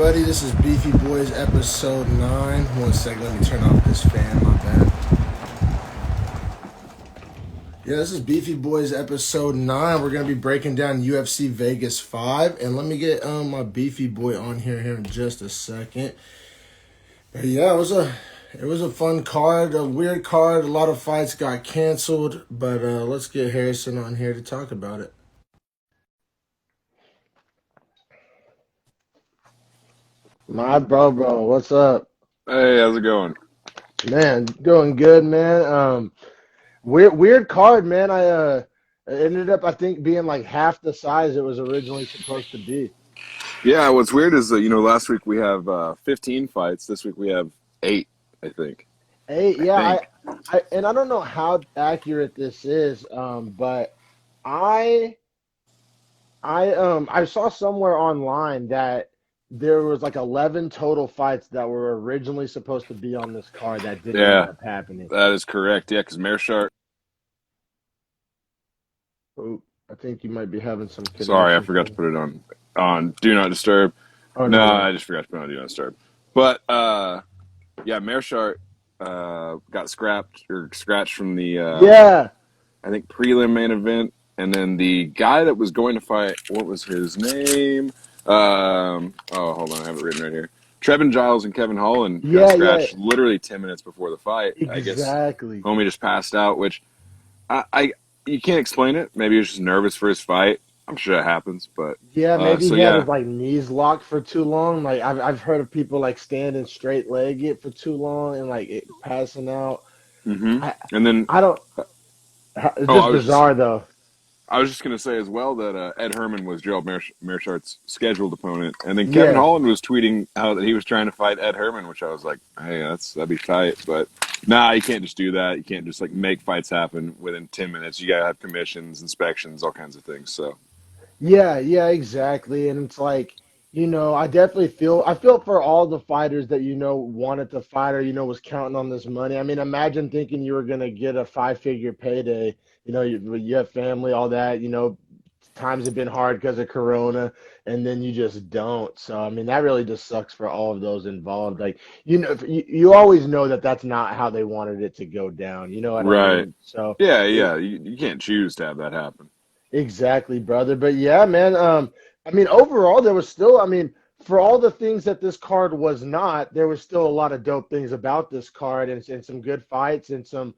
everybody? This is Beefy Boys episode 9. One second, let me turn off this fan, my bad. Yeah, this is Beefy Boys episode 9. We're going to be breaking down UFC Vegas 5. And let me get my Beefy Boy on here in just a second. But yeah, it was a fun card, a weird card. A lot of fights got canceled. But let's get Harrison on here to talk about it. My bro, what's up? Hey, how's it going? Man, doing good, man. Weird card, man. It ended up, I think, being like half the size it was originally supposed to be. Yeah, what's weird is that, last week we have 15 fights. This week we have 8, I think. Hey, I yeah, think. and I don't know how accurate this is, but I I saw somewhere online that there was like 11 total fights that were originally supposed to be on this card that didn't end Yeah, up happening. that is correct. Yeah, because Mearshart. Oh, I think you might be having some Sorry, I connection forgot to problems. put it on Do Not Disturb. Oh, No, no way. I just forgot to put it on Do Not Disturb. But yeah, Mearshart got scratched from the Yeah. I think prelim main event, and then the guy that was going to fight, what was his name? Oh, hold on, I have it written right here. Trevin Giles and Kevin Holland got Yeah, yeah, scratched literally 10 minutes before the fight. I guess exactly. homie just passed out, which I you can't explain it. Maybe he was just nervous for his fight. I'm sure that happens, but Yeah, maybe so he had yeah. his like knees locked for too long. Like I've heard of people like standing straight legged for too long and like passing out. hmm I And then I don't. It's oh, just bizarre though. I was just going to say as well that Ed Herman was Gerald Mearshardt's scheduled opponent, and then Kevin Yeah, Holland was tweeting out that he was trying to fight Ed Herman, which I was like, hey, that'd be tight, but nah, you can't just do that. You can't just like make fights happen within 10 minutes. You gotta have commissions, inspections, all kinds of things. So yeah, exactly. And it's like, I definitely I feel for all the fighters that wanted to fight or was counting on this money. I mean, imagine thinking you were gonna get a five-figure payday. You have family, all that. Times have been hard because of Corona, and then you just don't. So, I mean, that really just sucks for all of those involved. Like, you always know that that's not how they wanted it to go down. You know what I right, mean? So, yeah, it, yeah, you can't choose to have that happen. exactly, brother. But yeah, man. I mean, overall, there was still. I mean, for all the things that this card was not, there was still a lot of dope things about this card, and some good fights, and some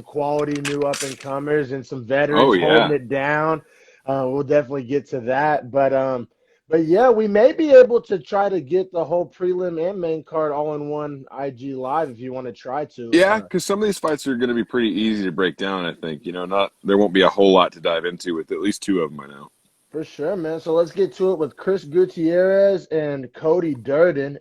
quality new up and comers, and some Oh veterans holding yeah, it down. We'll definitely get to that, but yeah, we may be able to try to get the whole prelim and main card all in one IG live if you want to try to. yeah, because some of these fights are going to be pretty easy to break down. I think not there won't be a whole lot to dive into with at least two of them. I know. For sure, man. So let's get to it with Chris Gutierrez and Cody Durden.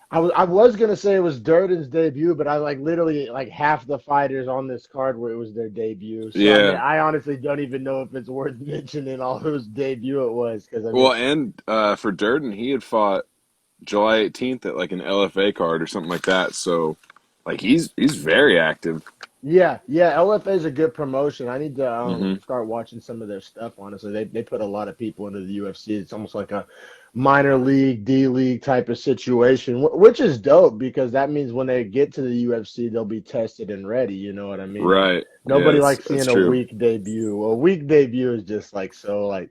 I was gonna say it was Durden's debut, but I like literally like half the fighters on this card where it was their debut. So I mean, Yeah. I honestly don't even know if it's worth mentioning all whose debut it was because I mean, Well, and for Durden, he had fought July 18th at like an LFA card or something like that. So, like he's very active. yeah, LFA is a good promotion. I need to hmm start watching some of their stuff. Honestly, they put a lot of people into the UFC. It's almost like a minor league, D league type of situation, which is dope because that means when they get to the UFC, they'll be tested and ready. You know what I mean? Like Right. Yeah, nobody likes that's seeing a true. weak debut. A weak debut is just like so like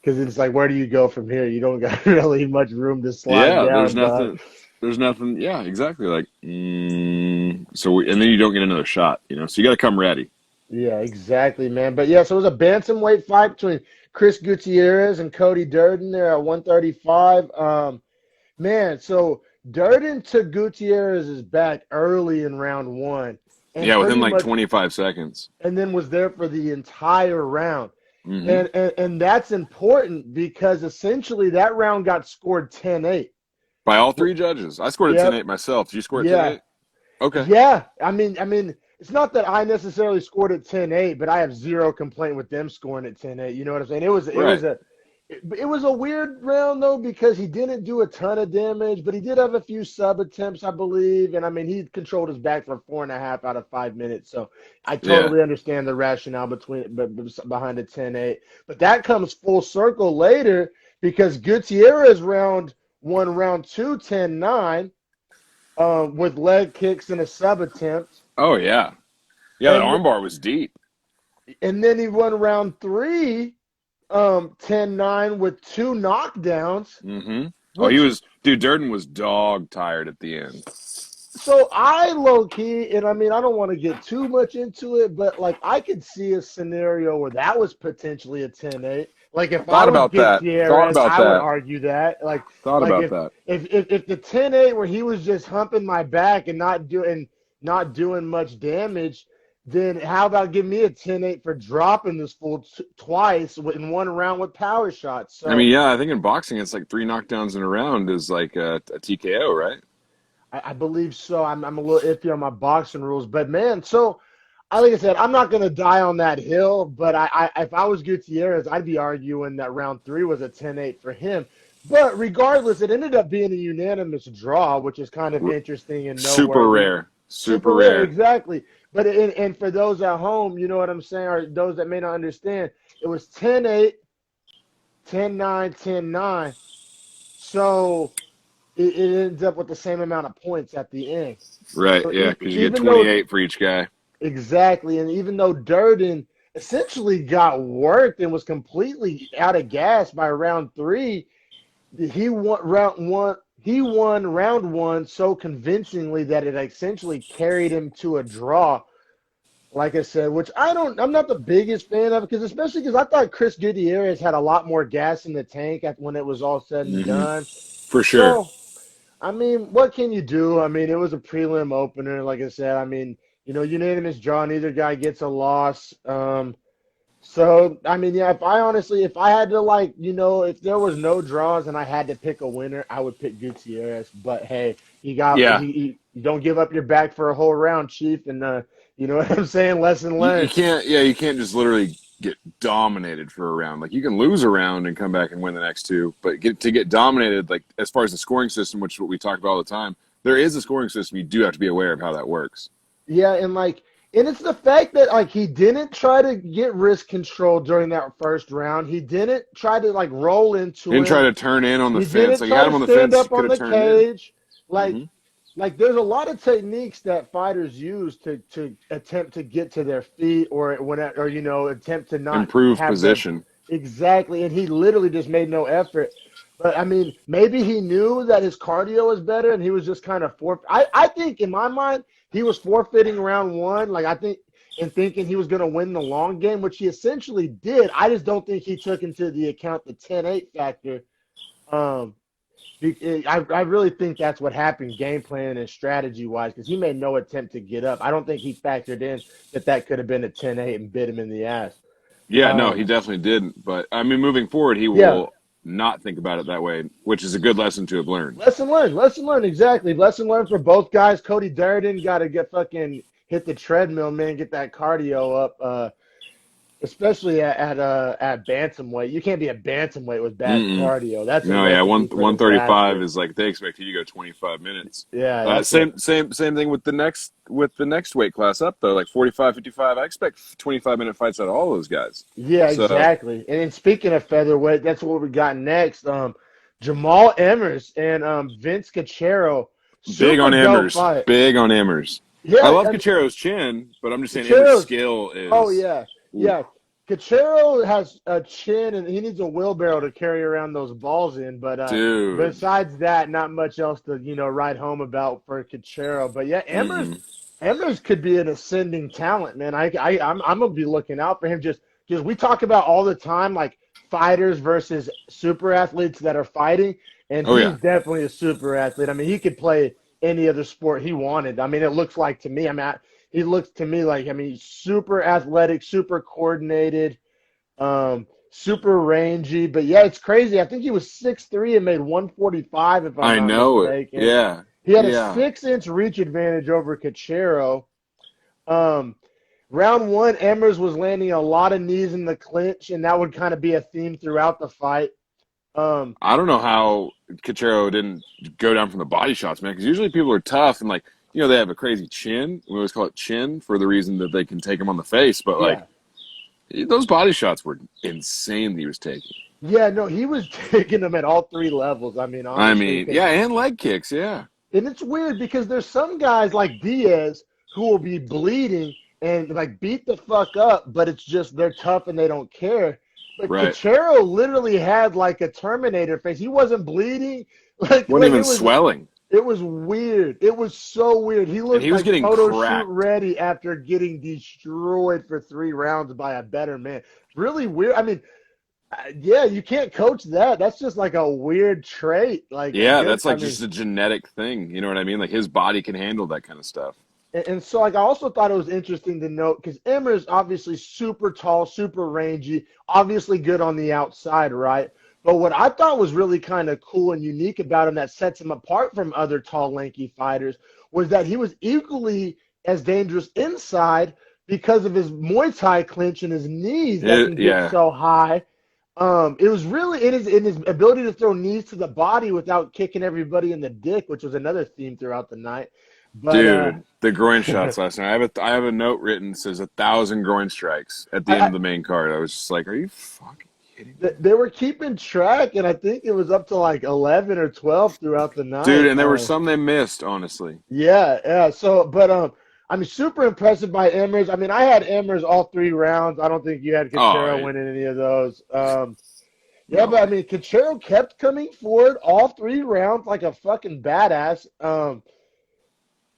because it's like where do you go from here? You don't got really much room to slide Yeah, down, dog. there's nothing. Yeah, exactly. Like, and then you don't get another shot. So you got to come ready. Yeah, exactly, man. But yeah, so it was a bantamweight fight between Chris Gutierrez and Cody Durden there at 135. Man, so Durden took Gutierrez's back early in round one and Yeah, within pretty like much 25 seconds. and then was there for the entire round. hmm And that's important because essentially that round got scored 10-8. By all three judges. I scored a Yep. 10-8 myself. Did you score a Yeah. 10-8? Okay. Yeah, I mean, it's not that I necessarily scored at 10-8, but I have zero complaint with them scoring at 10-8. You know what I'm saying? Right. It was a weird round though because he didn't do a ton of damage, but he did have a few sub attempts, I believe, and I mean he controlled his back for 4.5 out of 5 minutes. So I Yeah. totally understand the rationale behind the 10-8. But that comes full circle later because Gutierrez round won round two 10-9 with leg kicks and a sub attempt. Oh yeah, yeah. That And armbar was deep. and then he won round three 10-9 with two knockdowns, Mm-hmm. Oh, he which was, dude. Durden was dog tired at the end. so I low key, and I mean, I don't want to get too much into it, but like I could see a scenario where that was potentially a 10-8. Like if I Thought was about that. Thought Gutierrez, about I would that. argue that. Thought Like about that. if the 10-8 where he was just humping my back and not doing much damage, then how about give me a 10-8 for dropping this fool twice in one round with power shots? I mean, So yeah. I think in boxing, it's like 3 knockdowns in a round is like a TKO, right? I believe so. I'm a little iffy on my boxing rules, but man, so like I said, I'm not gonna die on that hill. But if I was Gutierrez, I'd be arguing that round three was a 10-8 for him. But regardless, it ended up being a unanimous draw, which is kind of interesting and Super noteworthy. rare. Super Super rare, rare. exactly. But and for those at home, you know what I'm saying, or those that may not understand, it was 10-8, 10-9, 10-9. So it ends up with the same amount of points at the end. Right. So Yeah, because you get even though 28 for each guy. exactly, and even though Durden essentially got worked and was completely out of gas by round three, he won round one. He won round one so convincingly that it essentially carried him to a draw. Like I said, which I'm not the biggest fan of because especially because I thought Chris Gutierrez had a lot more gas in the tank when it was all said and Hmm. done. For sure. So I mean, what can you do? I mean, it was a prelim opener, like I said. I mean, unanimous draw. Neither guy gets a loss. So I mean, yeah. If I had to if there was no draws and I had to pick a winner, I would pick Gutierrez. But hey, Yeah. you don't give up your back for a whole round, Chief. And you know what I'm saying? Lesson You learned. can't. Yeah, you can't just literally get dominated for a round. Like you can lose a round and come back and win the next two, but get dominated. Like as far as the scoring system, which is what we talk about all the time, there is a scoring system. You do have to be aware of how that works. Yeah, and it's the fact that he didn't try to get wrist control during that first round. He didn't try to roll He into didn't try him. to turn in on the He fence. didn't Like you try had to him on the stand fence, you up could on have the turned in. cage. Like Hmm. there's a lot of techniques that fighters use to attempt to get to their feet or attempt to not Improve have their position. exactly. And he literally just made no effort. But I mean, maybe he knew that his cardio was better, and he was just kind of I think in my mind he was forfeiting round one. Like I think and thinking he was going to win the long game, which he essentially did. I just don't think he took into the account the 10-8 factor. Um, I really think that's what happened, game plan and strategy wise, because he made no attempt to get up. I don't think he factored in that could have been a 10-8 and bit him in the ass. Yeah, no, Um, he definitely didn't. But I mean, moving forward, he yeah, will not think about it that way, which is a good lesson to have learned. lesson learned, exactly. Lesson learned for both guys. Cody Durden got to get fucking hit the treadmill, man, get that cardio up. Especially at bantamweight, you can't be a bantamweight with bad Mm-mm. cardio. That's a No, yeah, recipe for 135 disaster. is like they expect you to go 25 minutes. Yeah, that's a Same thing with the next weight class up though, like 45, 55. I expect 25-minute fights out of all those guys. Yeah, So exactly. And then speaking of featherweight, that's what we got next. Jamal Emmers and Vince Cachero, big super on dope Emmers, fight. big on Emmers. I Yeah, love and Cachero's chin, but I'm just saying Emmers' Cachero's. skill Oh is, yeah, oof, yeah. Cachero has a chin, and he needs a wheelbarrow to carry around those balls in. But dude. besides that, not much else to write home about for Cachero. But yeah, Mm-mm. Emmers could be an ascending talent, man. I'm gonna be looking out for him just because we talk about all the time like fighters versus super athletes that are fighting, and Oh he's yeah, definitely a super athlete. I mean, he could play any other sport he wanted. I mean, it looks like to me. He looks to me like he's super athletic, super coordinated, super rangy. But yeah, it's crazy. I think he was 6'3" and made 145 if I'm I not know it. mistaken. Yeah, He had a yeah. 6-inch reach advantage over Cachero. Um, round one, Emmers was landing a lot of knees in the clinch, and that would kind of be a theme throughout the fight. Um, I don't know how Cachero didn't go down from the body shots, man. Because usually people are tough and they have a crazy chin. We always call it chin for the reason that they can take him on the face. But yeah. those body shots were insane that he was taking. Yeah, no, he was taking them at all three levels. I mean, I honestly, mean, because yeah, and leg kicks, yeah. and it's weird because there's some guys like Diaz who will be bleeding and like beat the fuck up, but it's just they're tough and they don't care. But Right. Cachero literally had like a Terminator face. He wasn't bleeding. Like Wasn't like even swelling. it was weird. It was so weird. He And looked he was like getting photo shoot cracked. ready after getting destroyed for 3 rounds by a better man. Really weird. I mean, yeah, you can't coach that. That's just like a weird trait. Like I Yeah, guess that's I like mean, just a genetic thing. You know what I mean? Like his body can handle that kind of stuff. and so like I also thought it was interesting to note because Emmer is obviously super tall, super rangy, obviously good on the outside, right? But what I thought was really kind of cool and unique about him that sets him apart from other tall, lanky fighters was that he was equally as dangerous inside because of his Muay Thai clinch and his knees that can get Yeah. so high. It was really in his ability to throw knees to the body without kicking everybody in the dick, which was another theme throughout the night. But Dude, the groin shots last night. I have a note written that says 1,000 groin strikes at the end I, of the main card. I was just like, are you fucking kidding me? they were keeping track, and I think it was up to like 11 or 12 throughout the Dude, night. and there were some they missed, honestly. Yeah, yeah. So, but I mean, super impressive by Emmers. I mean, I had Emmers all 3 rounds. I don't think you had Oh, Cachero winning any of those. Yeah, no but I way. mean, Cachero kept coming forward all 3 rounds like a fucking badass.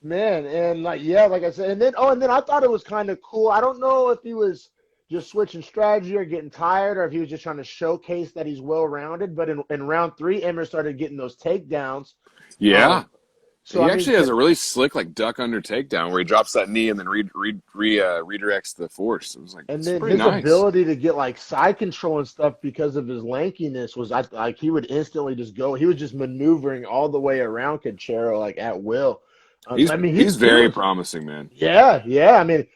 Man, and like yeah, like I said, and then I thought it was kind of cool. I don't know if he was just switching strategy or getting tired, or if he was just trying to showcase that he's well rounded. But in round three, Emmer started getting those takedowns. Yeah. Um, so He I mean, actually has a really slick, like, duck under takedown where he drops that knee and then redirects the force. It was like, and it's then pretty his nice. ability to get like side control and stuff because of his lankiness was like he would instantly just go. He was just maneuvering all the way around Conchero like at will. So He's I mean, he's he very was promising, man. yeah, yeah. I mean,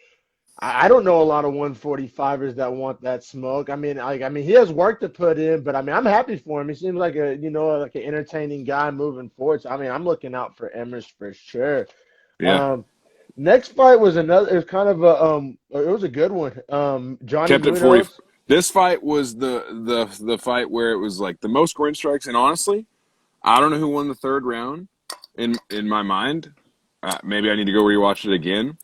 I don't know a lot of 145ers that want that smoke. I mean, he has work to put in, but I mean, I'm happy for him. He seems like like an entertaining guy moving forward. So I mean, I'm looking out for Emmers for sure. Yeah. Um, next fight was another. It was kind of it was a good one. Johnny Kept it 40. Munoz. This fight was the fight where it was like the most groin strikes, and honestly, I don't know who won the third round. In my mind, maybe I need to go rewatch it again,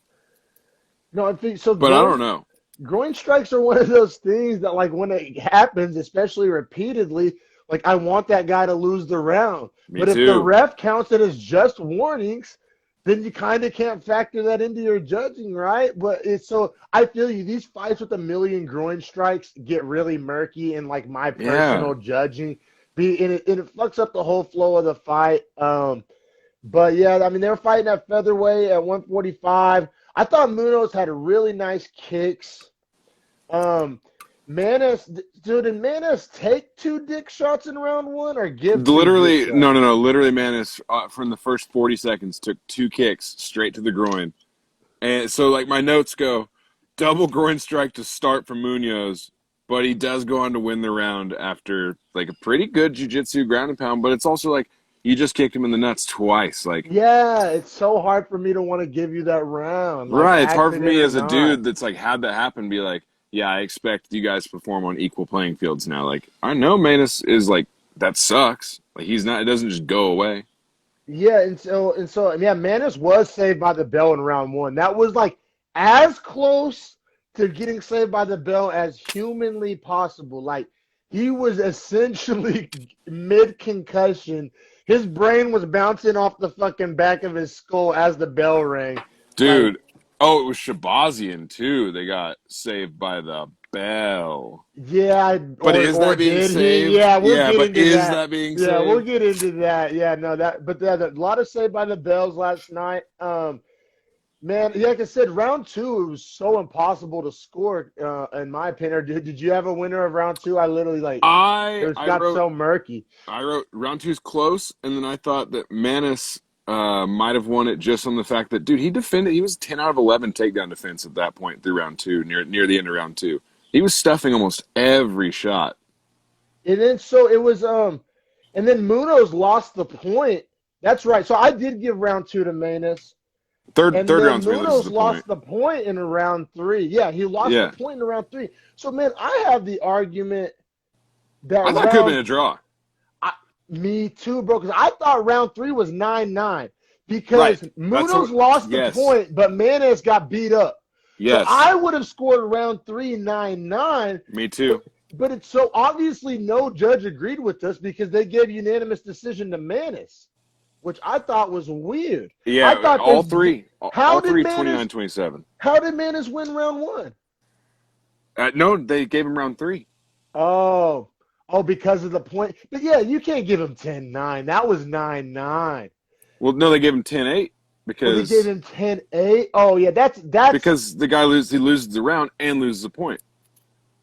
No, I think so. but I don't know. Groin strikes are one of those things that, like, when it happens, especially repeatedly, like I want that guy to lose the round. Me But if the too. ref counts it as just warnings, then you kind of can't factor that into your judging, right? But it's so I feel you. These fights with a million groin strikes get really murky in like my Yeah, personal judging. And it fucks up the whole flow of the fight. But yeah, I mean they were fighting at featherweight at 145. I thought Munoz had really nice kicks. Um, Manis, dude, did Manis take two dick shots in round one or give two dick literally, no, shots? no, no. Literally, Manis from the first 40 seconds took two kicks straight to the groin, and so like my notes go, double groin strike to start from Munoz, but he does go on to win the round after like a pretty good jiu-jitsu ground and pound. But it's also like you just kicked him in the nuts twice, like. Yeah, it's so hard for me to want to give you that round, like Right. It's hard for accident me or as a not. dude that's like had that happen, be like, yeah, I expect you guys to perform on equal playing fields now. Like, I know Manus is like that sucks. Like he's not. It doesn't just go away. Yeah, and so yeah, Manis was saved by the bell in round one. That was like as close to getting saved by the bell as humanly possible. Like he was essentially mid concussion. His brain was bouncing off the fucking back of his skull as the bell rang. Like, Dude. Oh, it was Shabazian too. They got saved by the bell. yeah, But is or that being did he? saved? Yeah, we'll Yeah, get but into is that. that being Yeah, we'll saved? get into that. Yeah, no, but a lot of saved by the bells last night. Man, yeah, like I said, round two, it was so impossible to score, in my opinion. Did you have a winner of round two? I literally like it I was I got wrote so murky. I wrote round two's close, and then I thought that Manus might have won it just on the fact that dude he defended. He was 10 out of 11 takedown defense at that point through round two, near the end of round two. He was stuffing almost every shot. And then so it was and then Munoz lost the point. That's right. So I did give round two to Manus. Third And third then round's where he loses Munoz the point. lost the point in round three. Yeah, he lost the Yeah, point in round three. So man, I have the argument that I thought it could have been round. a draw. I, Me too, bro. Because I thought round three was 9-9 Right. because That's Munoz what. lost the Yes. point, but Manes got beat up. So Yes. I would have scored round three 9-9, Me but too. but it's so obviously no judge agreed with us because they gave unanimous decision to Manis, which I thought was weird. I Yeah. thought All there's three. how All did three. Manis 29-27. how did Manis win round one? No, they gave him round three. Oh, oh, because of the point. But yeah, you can't give him 10-9. That was 9-9. Well, no, they gave him 10-8 Oh, they gave because him 10-8. Oh yeah, that's the guy loses the round and loses the point.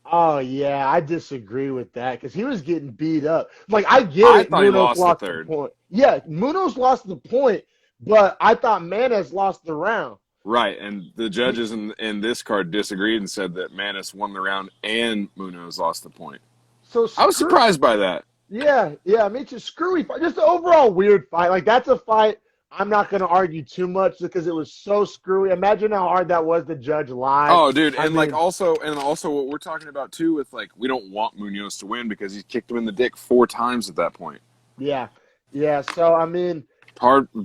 oh yeah, I disagree with that because he was getting beat up. Like I get I it, thought he Munoz lost the lost the third. point. Yeah, Munoz lost the point, but I thought Manes lost the round. Right, and the judges in this card disagreed and said that Manis won the round and Munoz lost the point. So I was screw. surprised by that. Yeah, yeah, me too. Screwy fight. Just an overall weird fight. Like that's a fight I'm not going to argue too much because it was so screwy. Imagine how hard that was to judge live. Oh, dude, I and like mean, also what we're talking about too with like we don't want Munoz to win because he kicked him in the dick 4 times at that point. yeah, yeah. So I mean,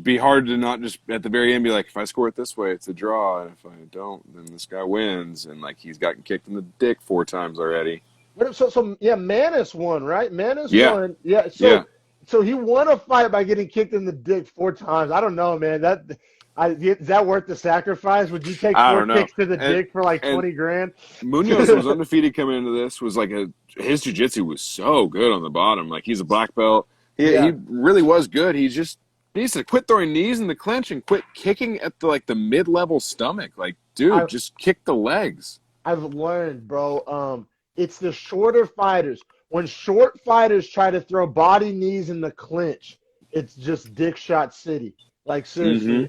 Be hard to not just at the very end be like, if I score it this way, it's a draw, and if I don't, then this guy wins. And like he's gotten kicked in the dick 4 times already. so yeah, Manis won, right? Manis Yeah, won. Yeah. yeah. So he won a fight by getting kicked in the dick 4 times. I don't know, man. Is that worth the sacrifice? Would you take I four don't know. kicks to the dick for like And 20 grand? Munoz was undefeated coming into this. Was like his jiu-jitsu was so good on the bottom. Like he's a black belt. He Yeah. really was good. He needs to quit throwing knees in the clinch and quit kicking at the mid-level stomach. Like, dude, I just kick the legs. I've learned, bro. It's the shorter fighters. When short fighters try to throw body knees in the clinch, it's just dick shot city. Like Mm-hmm. seriously,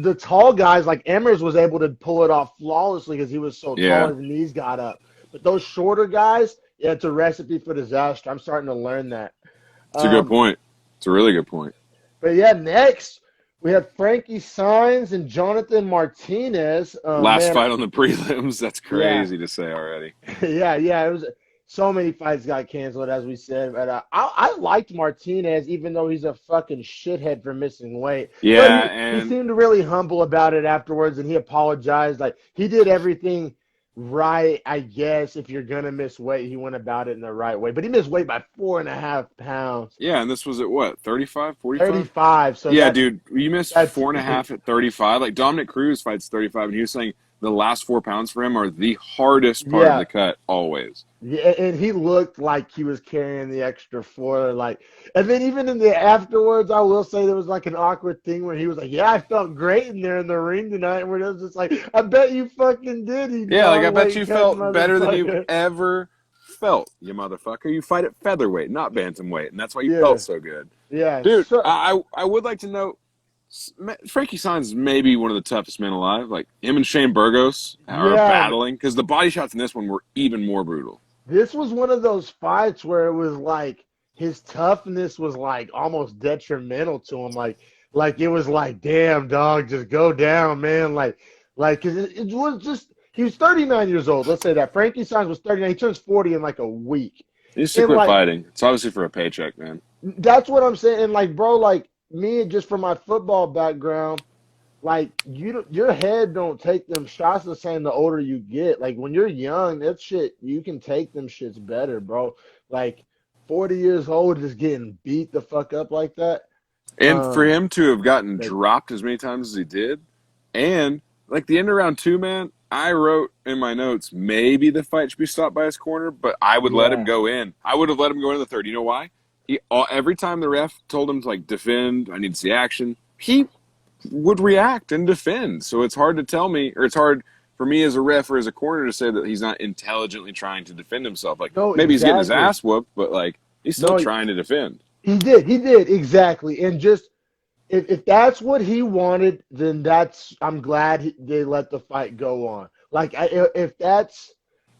the tall guys like Emmers was able to pull it off flawlessly because he was so tall, Yeah, his knees got up. But those shorter guys, yeah, it's a recipe for disaster. I'm starting to learn that. it's a good Um, point. It's a really good point. but yeah, next we have Frankie Saenz and Jonathan Martinez. Last Man, fight on the prelims. That's yeah. crazy to say already. Yeah. It was so many fights got canceled, as we said. But I liked Martinez, even though he's a fucking shithead for missing weight. But Yeah, he and seemed really humble about it afterwards, and he apologized. Like he did everything right, I guess. If you're gonna miss weight, he went about it in the right way. But he missed weight by 4.5 pounds, yeah, and this was at what, 35, 45? 35. So Yeah, dude, you missed that's 4.5 at 35. Like Dominic Cruz fights 35, and he was saying the last 4 pounds for him are the hardest part of yeah. the cut always. Yeah, and he looked like he was carrying the extra four, like, and then even in the afterwards, I will say there was like an awkward thing where he was like, "Yeah, I felt great in there in the ring tonight." Where it was just like, "I bet you fucking did, you Yeah, like I John bet Wayne you cut felt better than you've motherfucker." ever felt, you motherfucker. You fight at featherweight, not bantamweight, and that's why you Yeah, felt so good. yeah. Dude, So I would like to know Frankie Saenz is maybe one of the toughest men alive. Like him and Shane Burgos are yeah, battling because the body shots in this one were even more brutal. this was one of those fights where it was like his toughness was like almost detrimental to him. Like it was like, damn, dog, just go down, man. Like, 'cause it was just he was 39 years old. Let's say that Frankie Saenz was 39. He turns 40 in like a week, He needs to and quit like fighting. It's obviously for a paycheck, man. that's what I'm saying. And like, bro, like me, just from my football background. Like your head don't take them shots the same the older you get. Like when you're young, that shit you can take them shits better, bro. Like 40 years old just getting beat the fuck up like that. And for Um, him to have gotten like, dropped as many times as he did, and like the end of round two, man, I wrote in my notes maybe the fight should be stopped by his corner, but I would let him yeah, go in. I would have let him go into the third. You know why? Every time the ref told him to like defend, I need to see action. He would react and defend. So it's hard to tell me, or it's hard for me as a ref or as a corner to say that he's not intelligently trying to defend himself. Like no, maybe he's getting his exactly. ass whooped, but like he's still No, trying to defend. he did exactly. And just if that's what he wanted, then I'm glad they let the fight go on. Like if that's,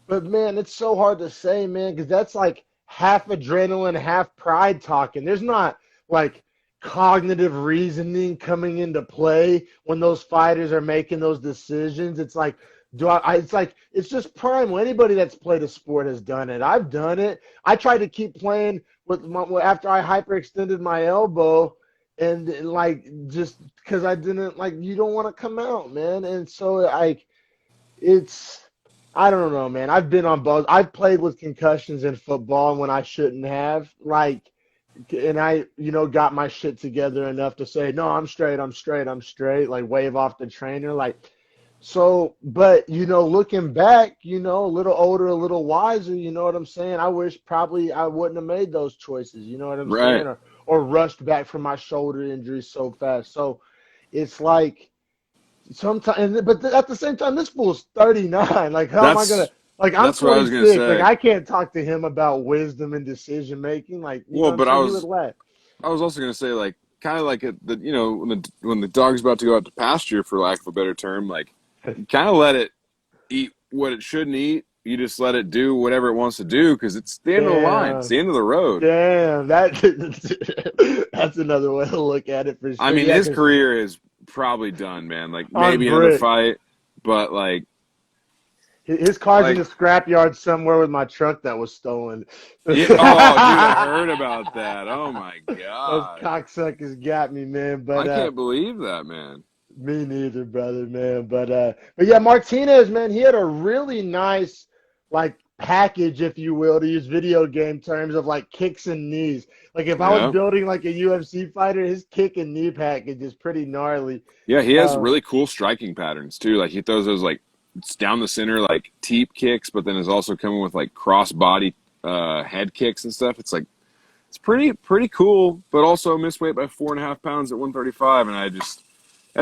but man, it's so hard to say, man, because that's like half adrenaline, half pride talking. There's not like cognitive reasoning coming into play when those fighters are making those decisions. It's like It's like it's just primal. Anybody that's played a sport has done it. I've done it. I tried to keep playing after I hyperextended my elbow, and like just because I didn't like you don't want to come out, man. And so like it's I don't know, man. I've been on both. I've played with concussions in football when I shouldn't have. Like and I, got my shit together enough to say, no, I'm straight, I'm straight, I'm straight, like wave off the trainer. Like, so, but, looking back, a little older, a little wiser, you know what I'm saying? I wish probably I wouldn't have made those choices, you know what I'm saying? Right. Or rushed back from my shoulder injury so fast. So it's like, sometimes, but at the same time, this fool's 39. Like, how am I gonna? That's Like, I'm that's what I was gonna 26. Like, say. I can't talk to him about wisdom and decision making. Like, you know Well, what I'm but saying? He would laugh. I was also gonna say like kind of like when the dog's about to go out to pasture, for lack of a better term, like you kind of let it eat what it shouldn't eat. You just let it do whatever it wants to do because it's the end of the line. It's Damn, the end of the road. damn. That's another way to look at it for I sure. mean, Yeah, his because career is probably done, man. Like on maybe another brick, fight, but like his car's in like the scrapyard somewhere with my truck that was stolen. yeah. Oh, dude, I heard about that. Oh my Those god, cocksuckers got me, man. I can't believe that, man. Me neither, brother, man. But yeah, Martinez, man, he had a really nice like package, if you will, to use video game terms of like kicks and knees. Like if I was Yeah. building like a UFC fighter, his kick and knee package is pretty gnarly. Yeah, he has Um, really cool striking patterns too. Like he throws those like it's down the center like teep kicks, but then is also coming with like cross body head kicks and stuff. It's like it's pretty cool, but also missed weight by 4.5 pounds at 135, and that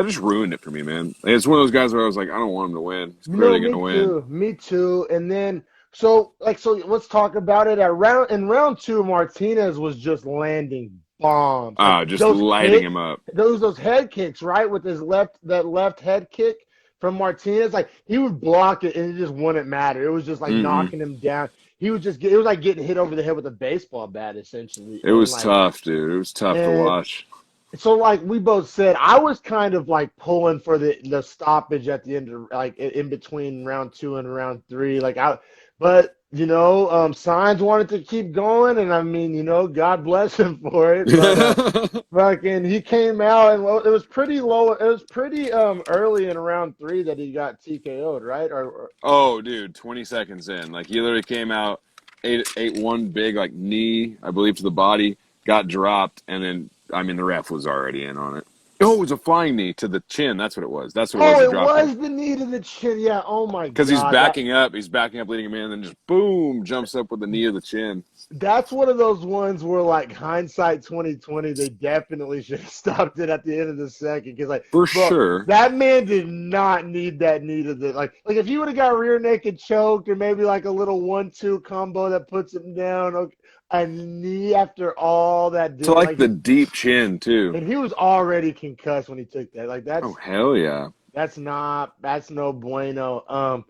just ruined it for me, man. It's one of those guys where I was like, I don't want him to win. He's clearly me gonna win. too, me too. And then so let's talk about it. In round two, Martinez was just landing bombs. Like Just those lighting kicks, him up. those head kicks, right? With his left head kick from Martinez, like he would block it and it just wouldn't matter. It was just like Mm-mm. knocking him down. He was just it was like getting hit over the head with a baseball bat essentially. It was tough, dude. It was tough to And watch. so like we both said, I was kind of like pulling for the stoppage at the end of like in between round two and round three. But Signs wanted to keep going, and I mean, God bless him for it. But fucking, he came out and it was pretty low. It was pretty early in round three that he got TKO'd, right? Oh, dude, 20 seconds in, like he literally came out, ate one big like knee, I believe, to the body, got dropped, and then I mean the ref was already in on it. Oh, it was a flying knee to the chin. That's what it was. That's what it was. Oh, He it dropped him was the knee to the chin. Yeah. Oh my because God. He's backing up, leading him in, and then just boom, jumps up with the knee of the chin. That's one of those ones where, like, hindsight 2020, they definitely should have stopped it at the end of the second. Because, like, For bro, sure. that man did not need that knee to the like if he would have got rear naked choked or maybe like a little 1-2 combo that puts him down, okay, a knee after all that To did like like the deep chin too. and he was already concussed when he took that. Like Oh hell yeah. that's no bueno.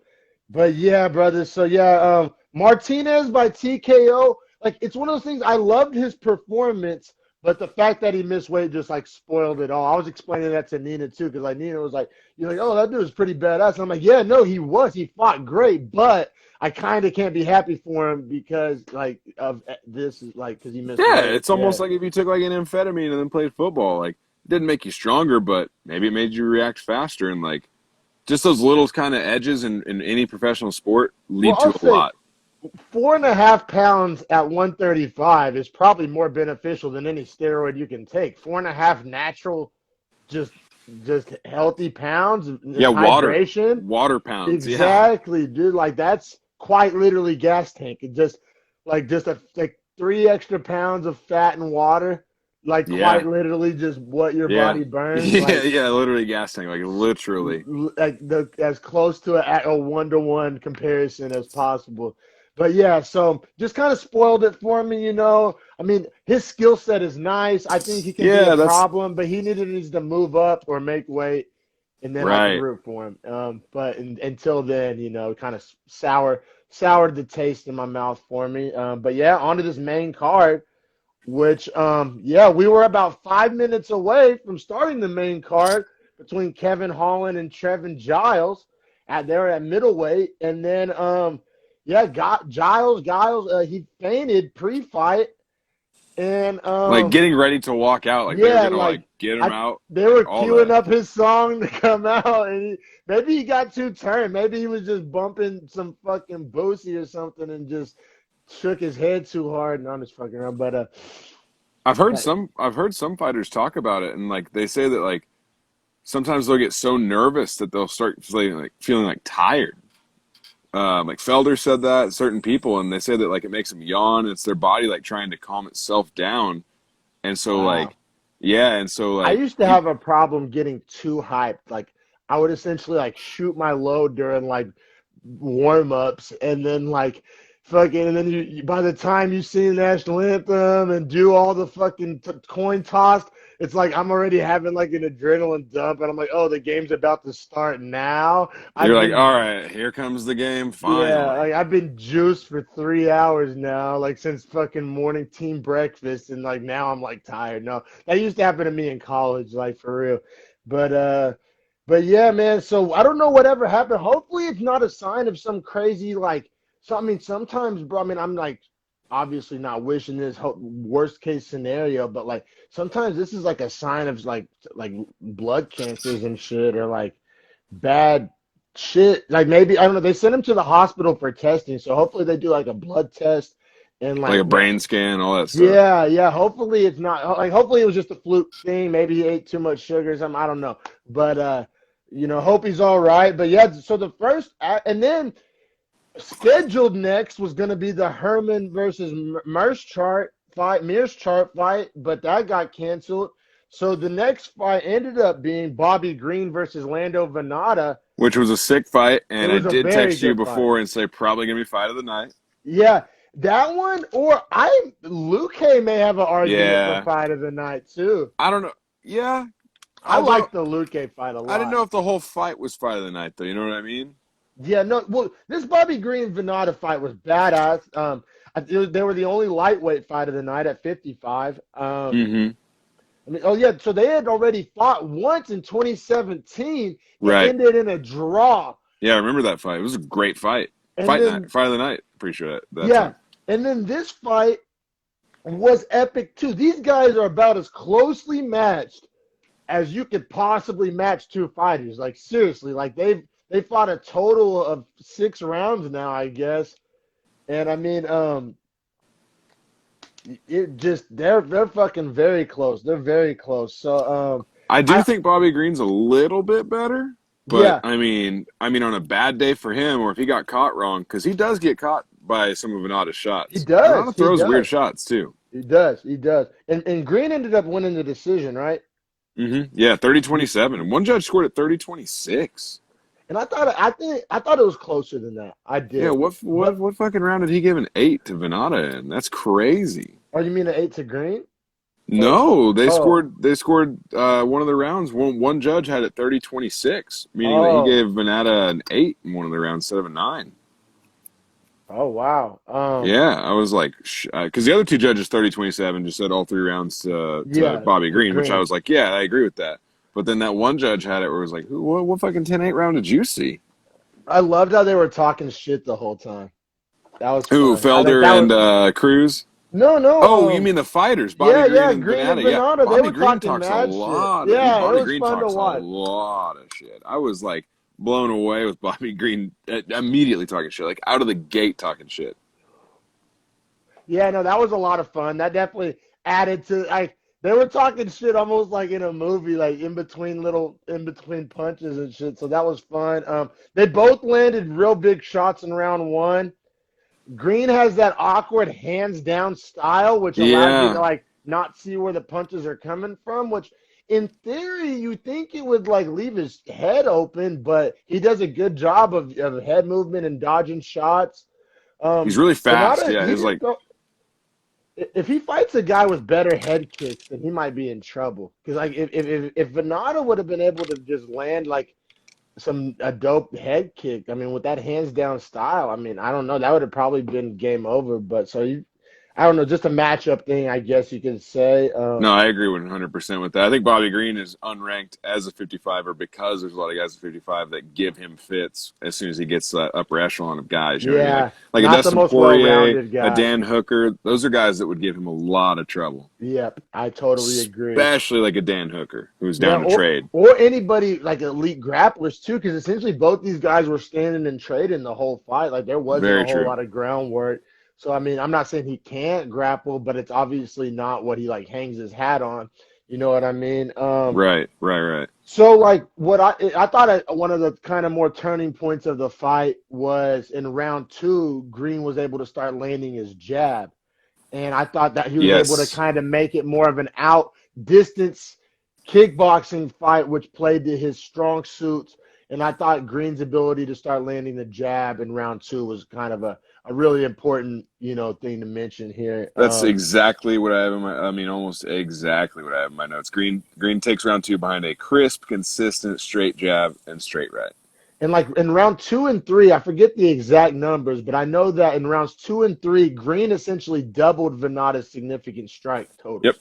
But yeah, brother. So yeah, Martinez by TKO. Like it's one of those things. I loved his performance, but the fact that he missed weight just like spoiled it all. I was explaining that to Nina too, because like Nina was like, "You're like, oh, that dude was pretty badass." And I'm like, "Yeah, no, he was. He fought great, but I kind of can't be happy for him because like of this is like because he missed Yeah, weight." it's Yeah, almost like if you took like an amphetamine and then played football. Like it didn't make you stronger, but maybe it made you react faster, and like just those little kind of edges in any professional sport well, lead I'll to a say lot. 4.5 pounds at 135 is probably more beneficial than any steroid you can take. 4.5 natural, just just healthy pounds and Yeah, hydration. water pounds. Yeah, Exactly, dude. Like that's quite literally gas tank. It just like 3 extra pounds of fat and water. Like quite yeah, literally just what your yeah, body burns. yeah, Like yeah. Literally gas tank, like literally. like as close to a 1-to-1 comparison as possible. But yeah, so just kind of spoiled it for me. I mean, his skill set is nice. I think he can be a Yeah, that's problem, but he needs to move up or make weight, and then I can right. root for him. But until then, kind of soured the taste in my mouth for me. But yeah, onto this main card, which yeah, we were about 5 minutes away from starting the main card between Kevin Holland and Trevin Giles. They were at middleweight, and then yeah, got Giles, he fainted pre-fight, and Like getting ready to walk out, like they were yeah, gonna like like get him I out, they like were all queuing that. up his song to come out, and maybe he got too turned. Maybe he was just bumping some fucking Boosie or something, and just shook his head too hard. And I'm just fucking around, but yeah, I've heard some fighters talk about it, and like they say that like sometimes they'll get so nervous that they'll start feeling like tired. Like Felder said that certain people, and they say that like it makes them yawn. It's their body like trying to calm itself down, and so wow. like yeah, and so I like used to have a problem getting too hyped. Like I would essentially like shoot my load during like warm ups, and then like fucking, and then by the time you sing the national anthem and do all the fucking coin toss, it's like I'm already having like an adrenaline dump, and I'm like, oh, the game's about to start now. you're I've like, been all right, here comes the game Yeah, finally. like I've been juiced for 3 hours now, like since fucking morning team breakfast, and like now I'm like tired. No, that used to happen to me in college, like for real. But but yeah, man. So I don't know whatever happened. Hopefully, it's not a sign of some crazy like. So I mean, sometimes, bro. I mean, I'm like obviously not wishing this worst case scenario, but like sometimes this is like a sign of like blood cancers and shit, or like bad shit. Like maybe I don't know. They sent him to the hospital for testing, so hopefully they do like a blood test and Like like a brain scan, all that stuff. yeah, yeah. Hopefully it's not like hopefully it was just a fluke thing. Maybe he ate too much sugar or something. I don't know, but hope he's all right. But yeah, so the first and then scheduled next was going to be the Herman versus Mears chart fight, but that got canceled. So the next fight ended up being Bobby Green versus Lando Venata. Which was a sick fight, It and I was a did very text you good fight. before and say probably gonna be fight of the night. Yeah, that one, or Luke may have an argument for Yeah, fight of the night too. I don't know. Yeah, I although like the Luke fight a I didn't lot. know if the whole fight was fight of the night, though. You know what I mean? Yeah, no, well, this Bobby Green Venata fight was badass. They were the only lightweight fight of the night at 55. Mm-hmm. I mean, oh yeah, so they had already fought once in 2017. It Right. ended in a draw, Yeah, I remember that fight. It was a great fight. and Fight night, then fight of the night. Pretty sure that yeah, time. and then this fight was epic too. These guys are about as closely matched as you could possibly match two fighters. Like seriously, like they fought a total of 6 rounds now, I guess. And I mean, it just they're fucking very close. They're very close. So I do I think Bobby Green's a little bit better, but yeah, I mean, on a bad day for him, or if he got caught wrong, because he does get caught by some of Venata's he shots. does. Venata He throws weird does. shots too. He does. He does. And Green ended up winning the decision, right? Mm-hmm. Yeah, 30-27. And one judge scored at 30-26. And I thought it was closer than that. I Yeah, did. what But what what fucking round did he give an 8 to Venata in? That's crazy. oh, you mean the 8 to Green? Or No, oh, they scored one of the rounds. One judge had it 30-26, meaning that he oh, gave Venata an 8 in one of the rounds instead of a 9. oh wow. Yeah, I was like, because the other two judges 30-27 just said all 3 rounds to Yeah, Bobby to Green, which I Green. was like, yeah, I agree with that. But then that one judge had it where it was like, who, what fucking 10-8 round did you see? I loved how they were talking shit the whole time. That was Who, fun. I like Felder that and was Cruz? no, Oh, you no. mean the fighters, Bobby Yeah, Green yeah, and Green and Venata? Yeah, Venata, they Bobby were Green talking talks a mad shit. lot. Yeah, it Bobby was Green fun to talks a watch. lot of shit. I was like blown away with Bobby Green immediately talking shit, like out of the gate talking shit. Yeah, no, that was a lot of fun. That definitely added to like they were talking shit almost like in a movie, like in between punches and shit. So that was fun. They both landed real big shots in round one. Green has that awkward hands down style, which allows you to Yeah, like not see where the punches are coming from, which in theory you think it would like leave his head open, but he does a good job of head movement and dodging shots. he's really fast. Venata, Yeah, he his didn't like throw if he fights a guy with better head kicks, then he might be in trouble. Because like if Venata would have been able to just land like a dope head kick, I mean, with that hands down style, I mean, I don't know, that would have probably been game over. But I don't know, just a matchup thing, I guess you could say. No, I agree 100% with that. I think Bobby Green is unranked as a 55er because there's a lot of guys at 55 that give him fits as soon as he gets that upper echelon of guys. You know what I mean? Yeah, Like a not the Dustin most Poirier, well-rounded a guy. Dan Hooker. Those are guys that would give him a lot of trouble, Yep, I totally agree. especially like a Dan Hooker who's Yeah, down to trade. or anybody like elite grapplers too, because essentially both these guys were standing and trading the whole fight. Like there wasn't a Very whole true. lot of groundwork. So I mean, I'm not saying he can't grapple, but it's obviously not what he like hangs his hat on. You know what I mean? Right, right, right. So like what I thought one of the kind of more turning points of the fight was in round two, Green was able to start landing his jab. And I thought that he was able to Yes. kind of make it more of an out distance kickboxing fight, which played to his strong suits. And I thought Green's ability to start landing the jab in round two was kind of a really important, thing to mention here. That's exactly what I have in my. I mean, almost exactly what I have in my notes. Green takes round two behind a crisp, consistent, straight jab and straight right. And like in round two and three, I forget the exact numbers, but I know that in rounds two and three, Green essentially doubled Venata's significant strike Yep. totals.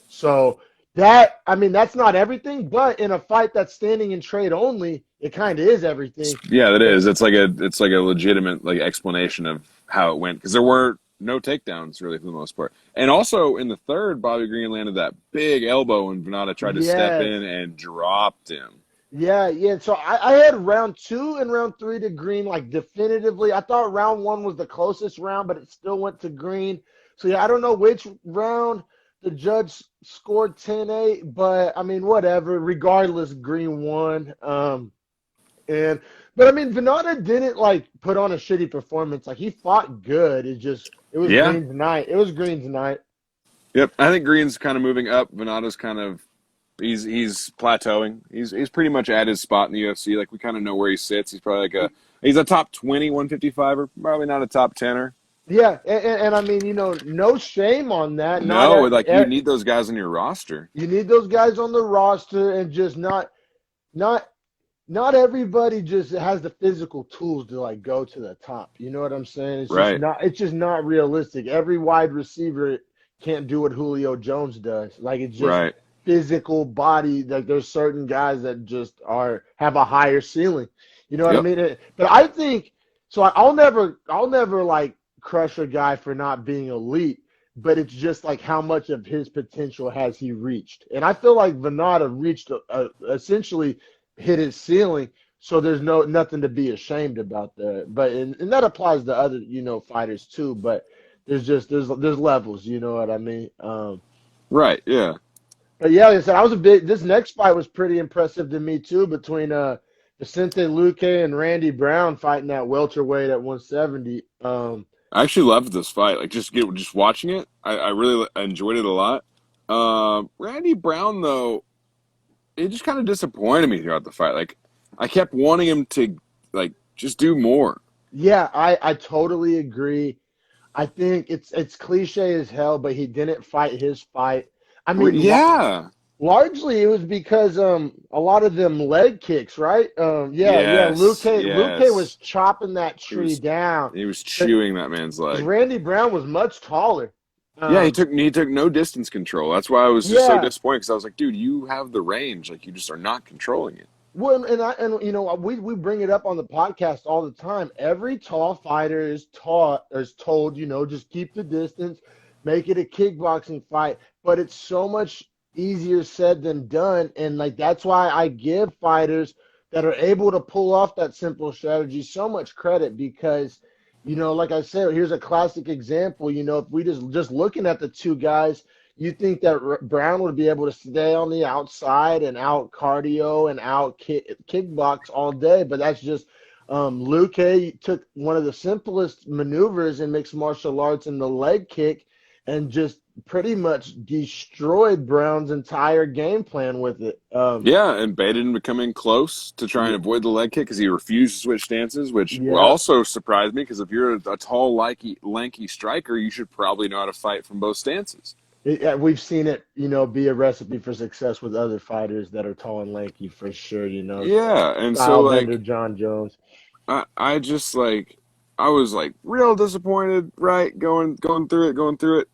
So that, I mean, that's not everything, but in a fight that's standing and trade only, it kind of is everything. Yeah, that And is. It's like a legitimate like explanation of how it went because there were no takedowns really for the most part. And also in the third, Bobby Green landed that big elbow and Venata tried to step yes, in and dropped him. yeah, yeah. So I had round two and round three to Green, like definitively. I thought round one was the closest round, but it still went to Green. So yeah, I don't know which round the judge scored 10-8, but I mean, whatever. Regardless, Green won. And but I mean, Venata didn't like put on a shitty performance. Like he fought good. It was Yeah. Green's night. It was Green's night. Yep. I think Green's kind of moving up. Venata's kind of he's plateauing. He's pretty much at his spot in the UFC. Like we kind of know where he sits. He's probably like he's a top 20 155er, probably not a top 10er. Yeah, and I mean, no shame on that. Not No, like you need those guys on your roster. you need those guys on the roster, and just not not everybody just has the physical tools to like go to the top. You know what I'm saying? Right. It's just not realistic. Every wide receiver can't do what Julio Jones does. Like it's just Right. physical body. Like there's certain guys that just have a higher ceiling. You know what I Yep. mean? But I think so. I'll never like crush a guy for not being elite. But it's just like how much of his potential has he reached? And I feel like Venata reached essentially hit his ceiling. So there's nothing to be ashamed about there. But and that applies to other fighters too. But there's levels. You know what I mean? Right. Yeah. But yeah, like I said, I was a big. This next fight was pretty impressive to me too, between Vicente Luque and Randy Brown fighting at welterweight at 170. I actually loved this fight. Like just watching it, I really enjoyed it a lot. Randy Brown though, it just kind of disappointed me throughout the fight. Like I kept wanting him to like just do more. Yeah, I totally agree. I think it's cliche as hell, but he didn't fight his fight. I mean, Yeah. largely it was because a lot of them leg kicks, right? Yeah. Yes. Luque was Yes. chopping that He tree was down. he was But chewing that man's leg. Randy Brown was much taller. Yeah, he Um, took no distance control. That's why I was just so yeah. disappointed because I was like, dude, you have the range, like you just are not controlling it. Well, and we bring it up on the podcast all the time. Every tall fighter is told, just keep the distance, make it a kickboxing fight. But it's so much easier said than done, and like that's why I give fighters that are able to pull off that simple strategy so much credit because, like I said, here's a classic example. If we just looking at the two guys, you think that Brown would be able to stay on the outside and out cardio and out kickbox all day, but that's just Luque took one of the simplest maneuvers in mixed martial arts in the leg kick and just pretty much destroyed Brown's entire game plan with it. Yeah, and baited him to come in close to try and Yeah, avoid the leg kick because he refused to switch stances, which yeah. also surprised me because if you're a tall, lanky striker, you should probably know how to fight from both stances. We've seen it, be a recipe for success with other fighters that are tall and lanky for sure. Yeah, and so Style Bender, like John Jones. I just like I was like real disappointed, right? Going through it,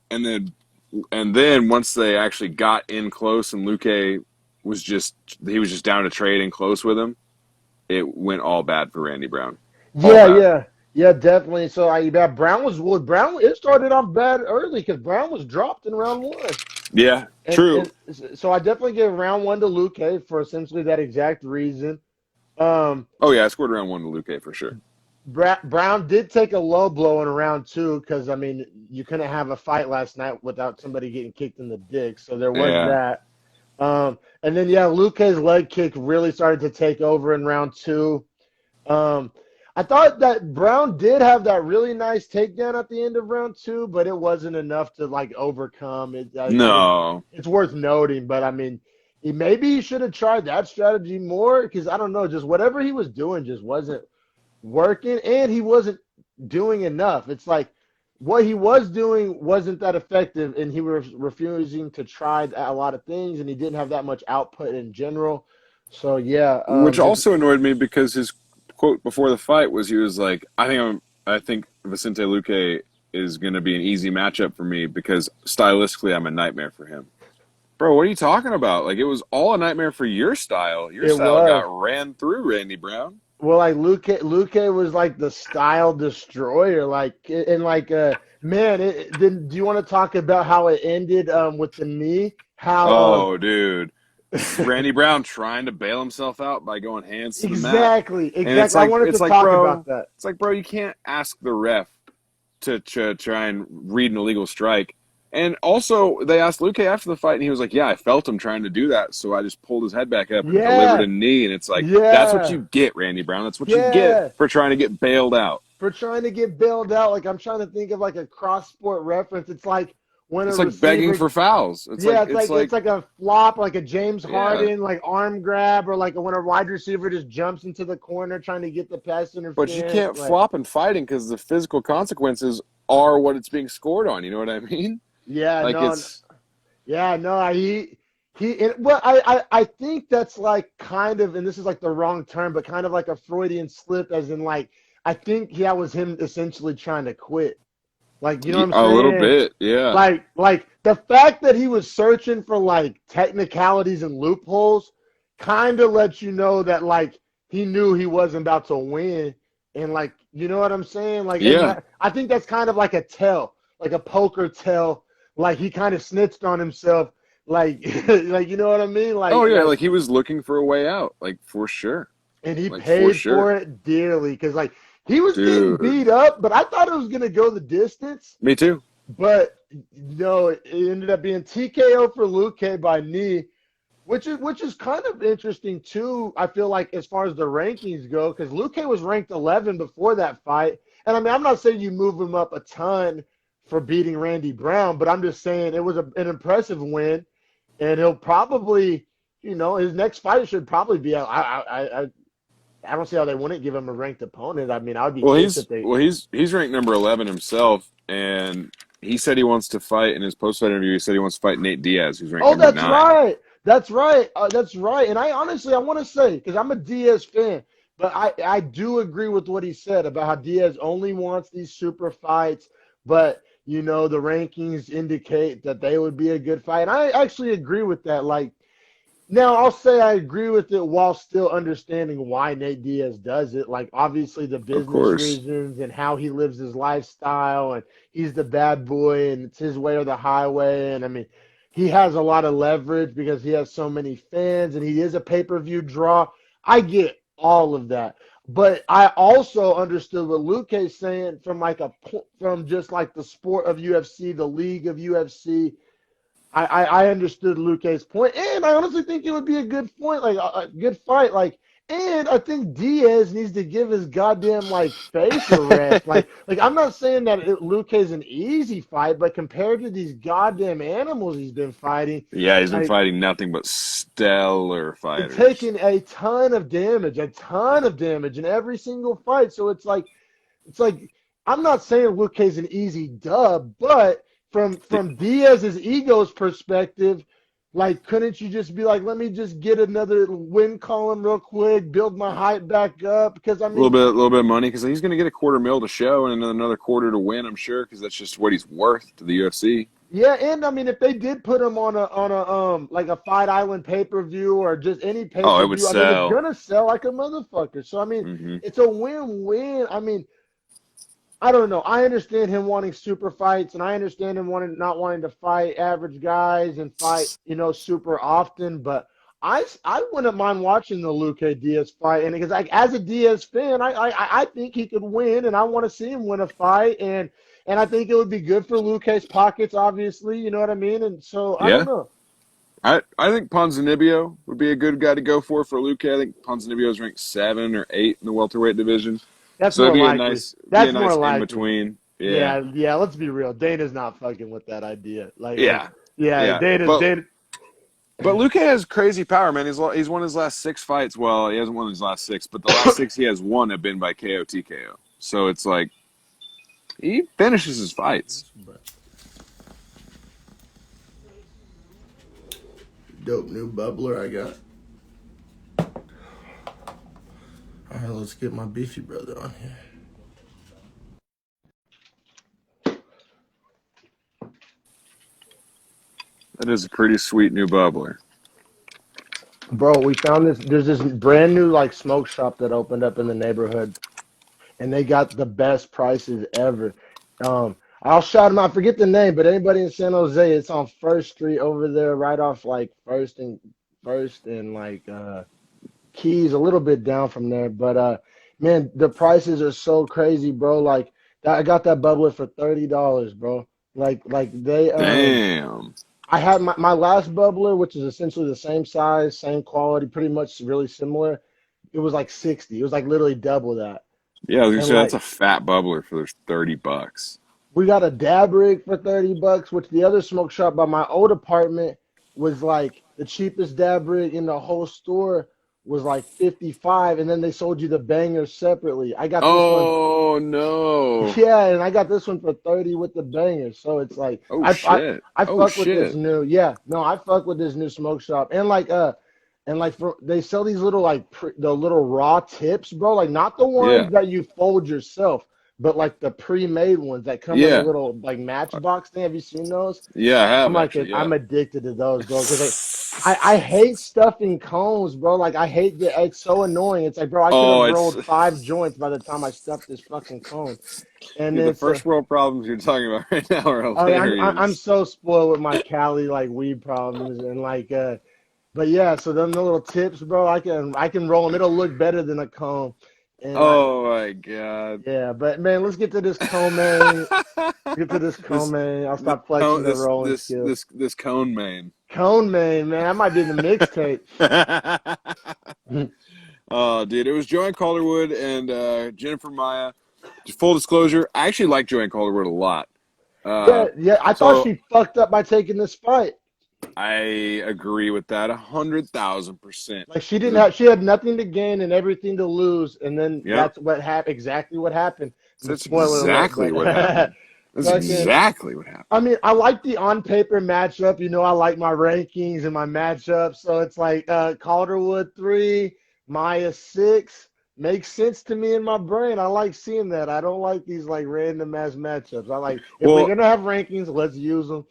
and then once they actually got in close and Luque was just he was just down to trading close with him, it went all bad for Randy Brown. All Yeah, bad. yeah, yeah, definitely. So I yeah, Brown was well, Brown. It started off bad early because Brown was dropped in round one, Yeah, and true. so I definitely give round one to Luque for essentially that exact reason. Um, Oh yeah, I scored around one to Luque for sure. Brown did take a low blow in round two because I mean you couldn't have a fight last night without somebody getting kicked in the dick, so there was Yeah. that. And then yeah, Luque's leg kick really started to take over in round two. Um, I thought that Brown did have that really nice takedown at the end of round two, but it wasn't enough to like overcome it. I mean, No. it's worth noting, but I mean, maybe he should have tried that strategy more because I don't know, just whatever he was doing just wasn't working, and he wasn't doing enough. It's like what he was doing wasn't that effective, and he was refusing to try a lot of things, and he didn't have that much output in general. So yeah, Which just also annoyed me because his quote before the fight was he was like, I think Vicente Luque is going to be an easy matchup for me because stylistically I'm a nightmare for him. Bro, what are you talking about? Like it was all a nightmare for your style. Your it style got was. ran through Randy Brown. Well, like Luque was like the style destroyer, like and like man, then do you want to talk about how it ended with the knee? How Oh, dude. Randy Brown trying to bail himself out by going hands to the mat. And exactly. I wanted to talk about that. it's like bro, you can't ask the ref to try and read an illegal strike. And also, they asked Luque after the fight, and he was like, "Yeah, I felt him trying to do that, so I just pulled his head back up and delivered Yeah, a knee." And it's like, that's what yeah, you get, Randy Brown. That's what you get yeah. for trying to get bailed out. For trying to get bailed out, like I'm trying to think of like a cross sport reference. It's like when a It's like begging receiver for fouls. yeah, It's it's like, like a flop, like a James yeah, Harden like arm grab, or like when a wide receiver just jumps into the corner trying to get the pass but you interference. can't flop in fighting because the physical consequences are what it's being scored on. You know what I mean? Yeah, Like no, it's yeah, no, well, I think that's like kind of, and this is like the wrong term, but kind of like a Freudian slip, as in like I think that was him essentially trying to quit. Like, you know what I'm a little saying? bit, yeah. Like the fact that he was searching for like technicalities and loopholes kind of lets you know that like he knew he wasn't about to win, and like you know what I'm saying? Like, and Yeah. that, I think that's kind of like a tell, like a poker tell. Like he kind of snitched on himself, like like you know what I mean? Oh yeah, like he was looking for a way out, like for sure. And he Like for paid sure. for it dearly because like he was getting Dude. beat up, but I thought it was gonna go the distance. Me too. But no, it ended up being TKO for Luque by knee, which is kind of interesting too. I feel like as far as the rankings go, because Luque was ranked 11 before that fight, and I mean I'm not saying you move him up a ton for beating Randy Brown, but I'm just saying it was an impressive win, and he'll probably, his next fight should probably be. I don't see how they wouldn't give him a ranked opponent. I mean, I would be pissed if they. He's ranked number 11 himself, and he said he wants to fight in his post fight interview. He said he wants to fight Nate Diaz, who's ranked Oh, number that's 9. right. That's right. That's right. And I honestly, I want to say, because I'm a Diaz fan, but I do agree with what he said about how Diaz only wants these super fights, but the rankings indicate that they would be a good fight. And I actually agree with that. Like, now, I'll say I agree with it while still understanding why Nate Diaz does it. Like, obviously, the Of business course. reasons and how he lives his lifestyle, and he's the bad boy, and it's his way or the highway. And I mean, he has a lot of leverage because he has so many fans, and he is a pay-per-view draw. I get all of that, but I also understood what Luke is saying from from just like the sport of UFC, the league of UFC. I understood Luque's point, and I honestly think it would be a good point, like a good fight, like. And I think Diaz needs to give his goddamn like face a rest. Like I'm not saying that Luque is an easy fight, but compared to these goddamn animals he's been fighting, Yeah, he's been like fighting nothing but stellar fighters. taking a ton of damage in every single fight. So it's like I'm not saying Luque is an easy dub, but from Diaz's ego's perspective, Like, couldn't you just be like, let me just get another win column real quick, build my hype back up? Because I mean, A little bit of money because he's going to get a quarter mil to show and another quarter to win. I'm sure because that's just what he's worth to the UFC. yeah, and I mean, if they did put him on a like a Fight Island pay-per-view or just any Oh, it would pay-per-view, I mean, it's sell. gonna sell like a motherfucker. So I mean, Hmm. it's a win-win. I mean, I don't know. I understand him wanting super fights, and I understand him wanting not wanting to fight average guys and fight, super often. But I wouldn't mind watching the Luque Diaz fight, and because like as a Diaz fan, I think he could win, and I want to see him win a fight, and I think it would be good for Luque's pockets, obviously. You know what I mean? And so I don't Yeah. know. I think Ponzinibbio would be a good guy to go for Luque. I think Ponzinibbio is ranked 7 or 8 in the welterweight division. That's So it'd more likely. be a That's more nice in likely. between. Yeah. Yeah, yeah. Let's be real. Dana's not fucking with that idea. Yeah. Yeah. Yeah. Dana. But Luque has crazy power, man. He's won his last 6 fights. Well, he hasn't won his last 6, but the last 6 he has won have been by KO TKO. So it's like he finishes his fights. Dope new bubbler I got. All right, let's get my beefy brother on here. That is a pretty sweet new bubbler. Bro, we found this. There's this brand new like smoke shop that opened up in the neighborhood, and they got the best prices ever. I'll shout them out. I forget the name, but anybody in San Jose, it's on First Street over there, right off like First and like Keys, a little bit down from there. But man, the prices are so crazy, bro. Like I got that bubbler for $30, bro. Like they Damn. I had my last bubbler, which is essentially the same size, same quality, pretty much really similar. It was like 60. It was like literally double that. Yeah, I was gonna And say that's like a fat bubbler for $30. we got a dab rig for $30, which the other smoke shop by my old apartment was like the cheapest dab rig in the whole store was like 55, and then they sold you the bangers separately. I got this one. Oh no. Yeah, and I got this one for 30 with the bangers. So it's like Oh shit. I Oh fuck with this shit. new. Yeah, no, I fuck with this new smoke shop. And like for they sell these little like the little raw tips, bro, like not the Yeah. ones that you fold yourself, but like the pre-made ones that come in a Yeah. little like matchbox thing. Have you seen those? Yeah, I I'm have like actually, yeah. I'm addicted to those, bro, because I hate stuffing cones, bro. Like I hate that. It's so annoying. It's like, bro, I could have Oh, it's rolled 5 joints by the time I stuffed this fucking cone. And dude, the then so first world problems you're talking about right now are I mean, I'm hilarious. so spoiled with my Cali like weed problems and like but yeah, so them the little tips, bro, I can roll them. It'll look better than a cone. And Oh my god. yeah, but man, let's get to this cone, man. Get to this cone, this man. I'll stop flexing the rolling skills. this cone main. Cone, man, that might be the mixtape. Oh, dude, it was Joanne Calderwood and Jennifer Maya. Full disclosure, I actually like Joanne Calderwood a lot. Yeah, yeah. I thought So she fucked up by taking this fight. I agree with that 100,000%. Like she had nothing to gain and everything to lose, and then Yep, that's what happened. Exactly what happened. that's Spoiler alert, exactly but what happened. That's fucking. exactly what happened. I mean, I like the on paper matchup. I like my rankings and my matchups. So it's like Calderwood 3, Maya 6. Makes sense to me in my brain. I like seeing that. I don't like these like random ass matchups. I like if we're Well, gonna have rankings, let's use them.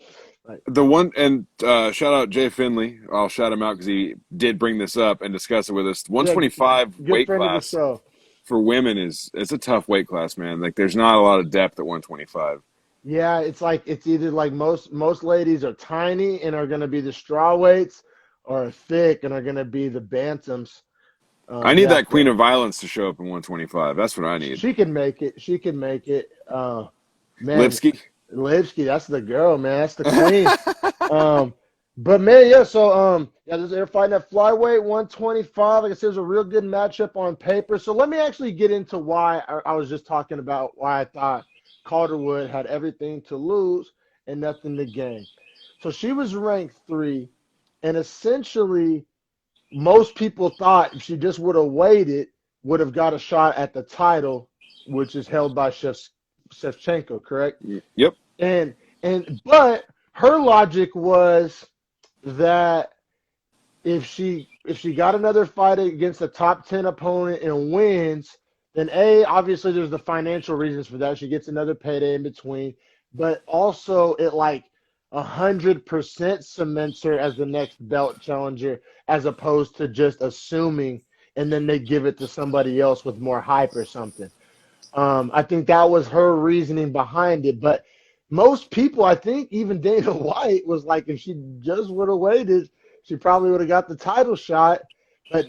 Like, the one and shout out Jay Finley. I'll shout him out because he did bring this up and discuss it with us. yeah, 125 good weight friend of the class show. for women it's a tough weight class, man. Like there's not a lot of depth at 125. Yeah, it's like it's either like most ladies are tiny and are gonna be the straw weights, or thick and are gonna be the bantams. I need Yeah, that Queen of Violence to show up in 125. That's what I need. she can make it. She can make it. Man, Lipsky. Lipsky, that's the girl, man. That's the queen. Um, but man, yeah. So yeah, they're fighting at flyweight 125. Like I said, it was a real good matchup on paper. So let me actually get into why I was just talking about why I thought Calderwood had everything to lose and nothing to gain. So she was ranked 3, and essentially most people thought if she just would have waited, would have got a shot at the title, which is held by Shevchenko, correct? Yep. And but her logic was that if she got another fight against a top 10 opponent and wins, then obviously there's the financial reasons for that. She gets another payday in between, but also it like 100% cements her as the next belt challenger, as opposed to just assuming and then they give it to somebody else with more hype or something. I think that was her reasoning behind it. But most people, I think, even Dana White was like, if she just would have waited, she probably would have got the title shot. But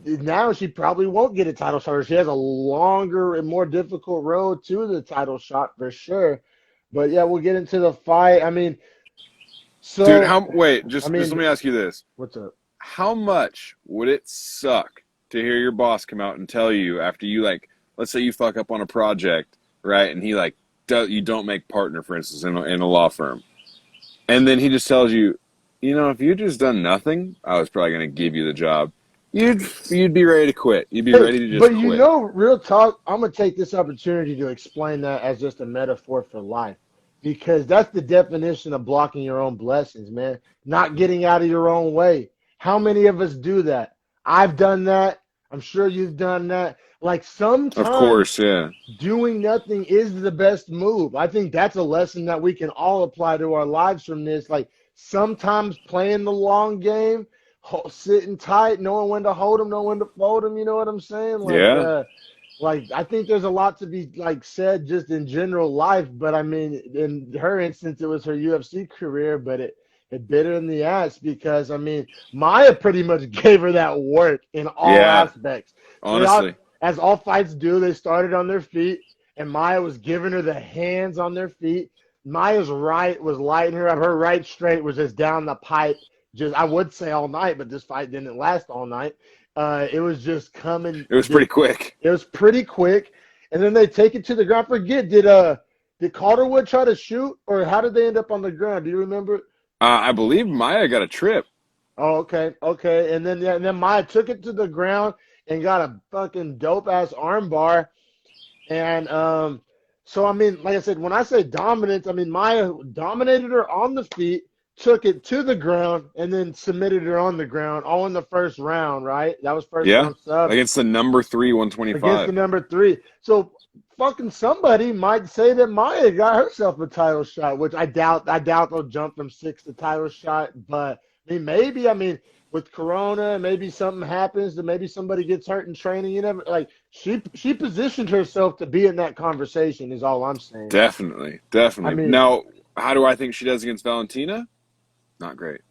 now she probably won't get a title shot, or she has a longer and more difficult road to the title shot for sure. But yeah, we'll get into the fight. I mean, Dude, so just let me ask you this. what's up? How much would it suck to hear your boss come out and tell you after you, like, let's say you fuck up on a project, right? And he like you don't make partner, for instance, in a law firm, and then he just tells you, you know, if you just done nothing, I was probably going to give you the job. You'd be ready to quit. You'd be Hey, ready to just but you quit. know, real talk, I'm gonna take this opportunity to explain that as just a metaphor for life. Because that's the definition of blocking your own blessings, man. Not getting out of your own way. How many of us do that? I've done that. I'm sure you've done that. Like Of sometimes course, yeah, doing nothing is the best move. I think that's a lesson that we can all apply to our lives from this. Like sometimes playing the long game, sitting tight, knowing when to hold them, knowing when to fold them. You know what I'm saying? yeah, Like I think there's a lot to be like said just in general life. But I mean, in her instance, it was her UFC career, but it bit her in the ass because I mean, Maya pretty much gave her that work in all yeah. aspects. They all, Honestly, as all fights do, they started on their feet, and Maya was giving her the hands on their feet. Maya's right was lighting her up. Her right straight was just down the pipe. Just I would say all night, but this fight didn't last all night. It was just coming. it was pretty quick. It was pretty quick, and then they take it to the ground. Forget did Calderwood try to shoot, or how did they end up on the ground? Do you remember? I believe Maya got a trip. Oh, okay, okay. And then yeah, and then Maya took it to the ground and got a fucking dope ass armbar. And so I mean, like I said, when I say dominance, I mean Maya dominated her on the feet, took it to the ground, and then submitted her on the ground, all in the first round, right? That was first Yeah, round subs against the number 3 against the 125. number three. So fucking somebody might say that Maya got herself a title shot, which I doubt. I doubt they'll jump from six to title shot. But I mean, maybe. I mean, with Corona, maybe something happens. That maybe somebody gets hurt in training. You never like she positioned herself to be in that conversation. Is all I'm saying. Definitely, I definitely. mean, Now, how do I think she does against Valentina? Not great.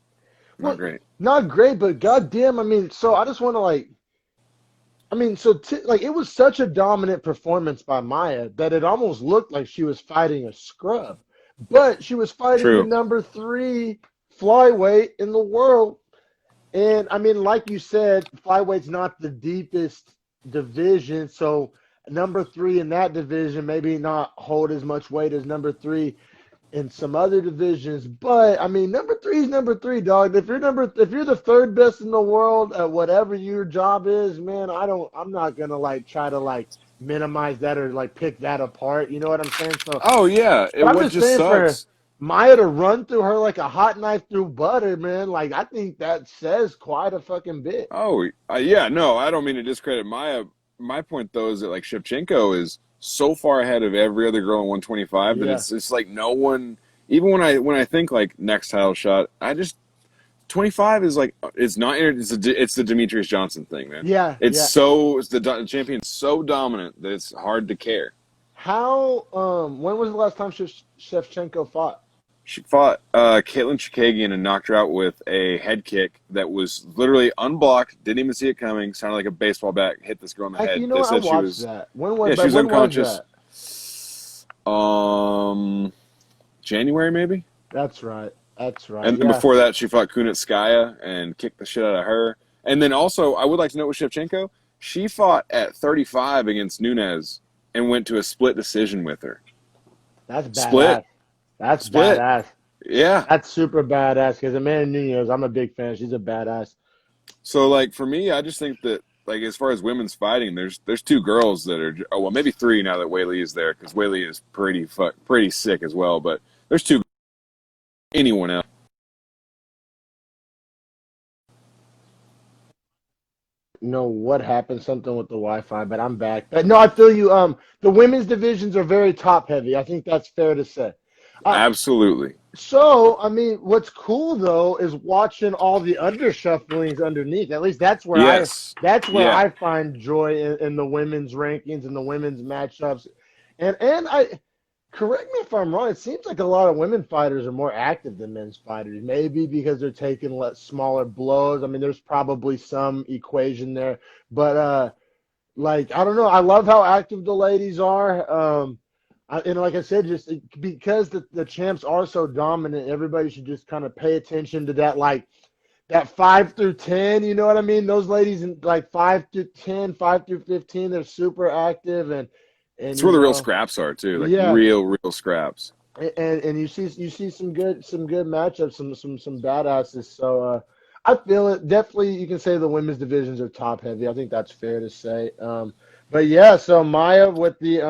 Not well, great. not great, but goddamn, I mean, so I just want to like I mean, like it was such a dominant performance by Maya that it almost looked like she was fighting a scrub, but she was fighting the True. number three flyweight in the world. And I mean, like you said, flyweight's not the deepest division, so number three in that division maybe not hold as much weight as number three in some other divisions. But I mean, number three is number three, dog. If you're the third best in the world at whatever your job is, man, I'm not gonna like try to like minimize that or like pick that apart. You know what I'm saying? So, Oh yeah, but I'm what just just saying for sucks. Maya to run through her like a hot knife through butter, man. Like I think that says quite a fucking bit. Oh yeah, no, I don't mean to discredit Maya. My point though is that like Shevchenko is so far ahead of every other girl in 125 that Yeah, it's like no one. Even when I think like next title shot, I just 25 is like it's not it's the Demetrius Johnson thing, man. yeah, yeah. It's the champion's so dominant that it's hard to care. How when was the last time Shevchenko fought? She fought Caitlin Chikagian and knocked her out with a head kick that was literally unblocked. Didn't even see it coming. Sounded like a baseball bat hit this girl in the Actually, you head. know They what? I said she watched was, that. yeah, she was When was unconscious. that? January maybe. That's right. That's right. And then Yeah. before that, she fought Kunitskaya and kicked the shit out of her. And then also, I would like to note with Shevchenko, she fought at 35 against Nunes and went to a split decision with her. That's Split, badass. That's split. badass. Yeah. That's super badass because Amanda Nunez, I'm a big fan. She's a badass. So like for me, I just think that like as far as women's fighting, there's two girls that are well maybe three now that Weili is there because Weili is pretty sick as well. But there's two anyone else. know what happened, something with the Wi-Fi, but I'm back. But no, I feel you. The women's divisions are very top heavy. I think that's fair to say. Uh, Absolutely. so I mean, what's cool though is watching all the undershufflings underneath. At least Yes. that's where Yeah. I find joy in the women's rankings and the women's matchups. And I correct me if I'm wrong. It seems like a lot of women fighters are more active than men's fighters. Maybe because they're taking less smaller blows. I mean, there's probably some equation there, but like I don't know. I love how active the ladies are. And like I said, just because the champs are so dominant, everybody should just kind of pay attention to that, like that 5 through 10. You know what I mean? Those ladies in like 5 through 10, 5 through 15, they're super active and It's where you the real know, scraps are too. Like yeah. real scraps. And you see some good matchups, some badasses. So I feel it definitely. You can say the women's divisions are top heavy. I think that's fair to say. But yeah, so Maya with the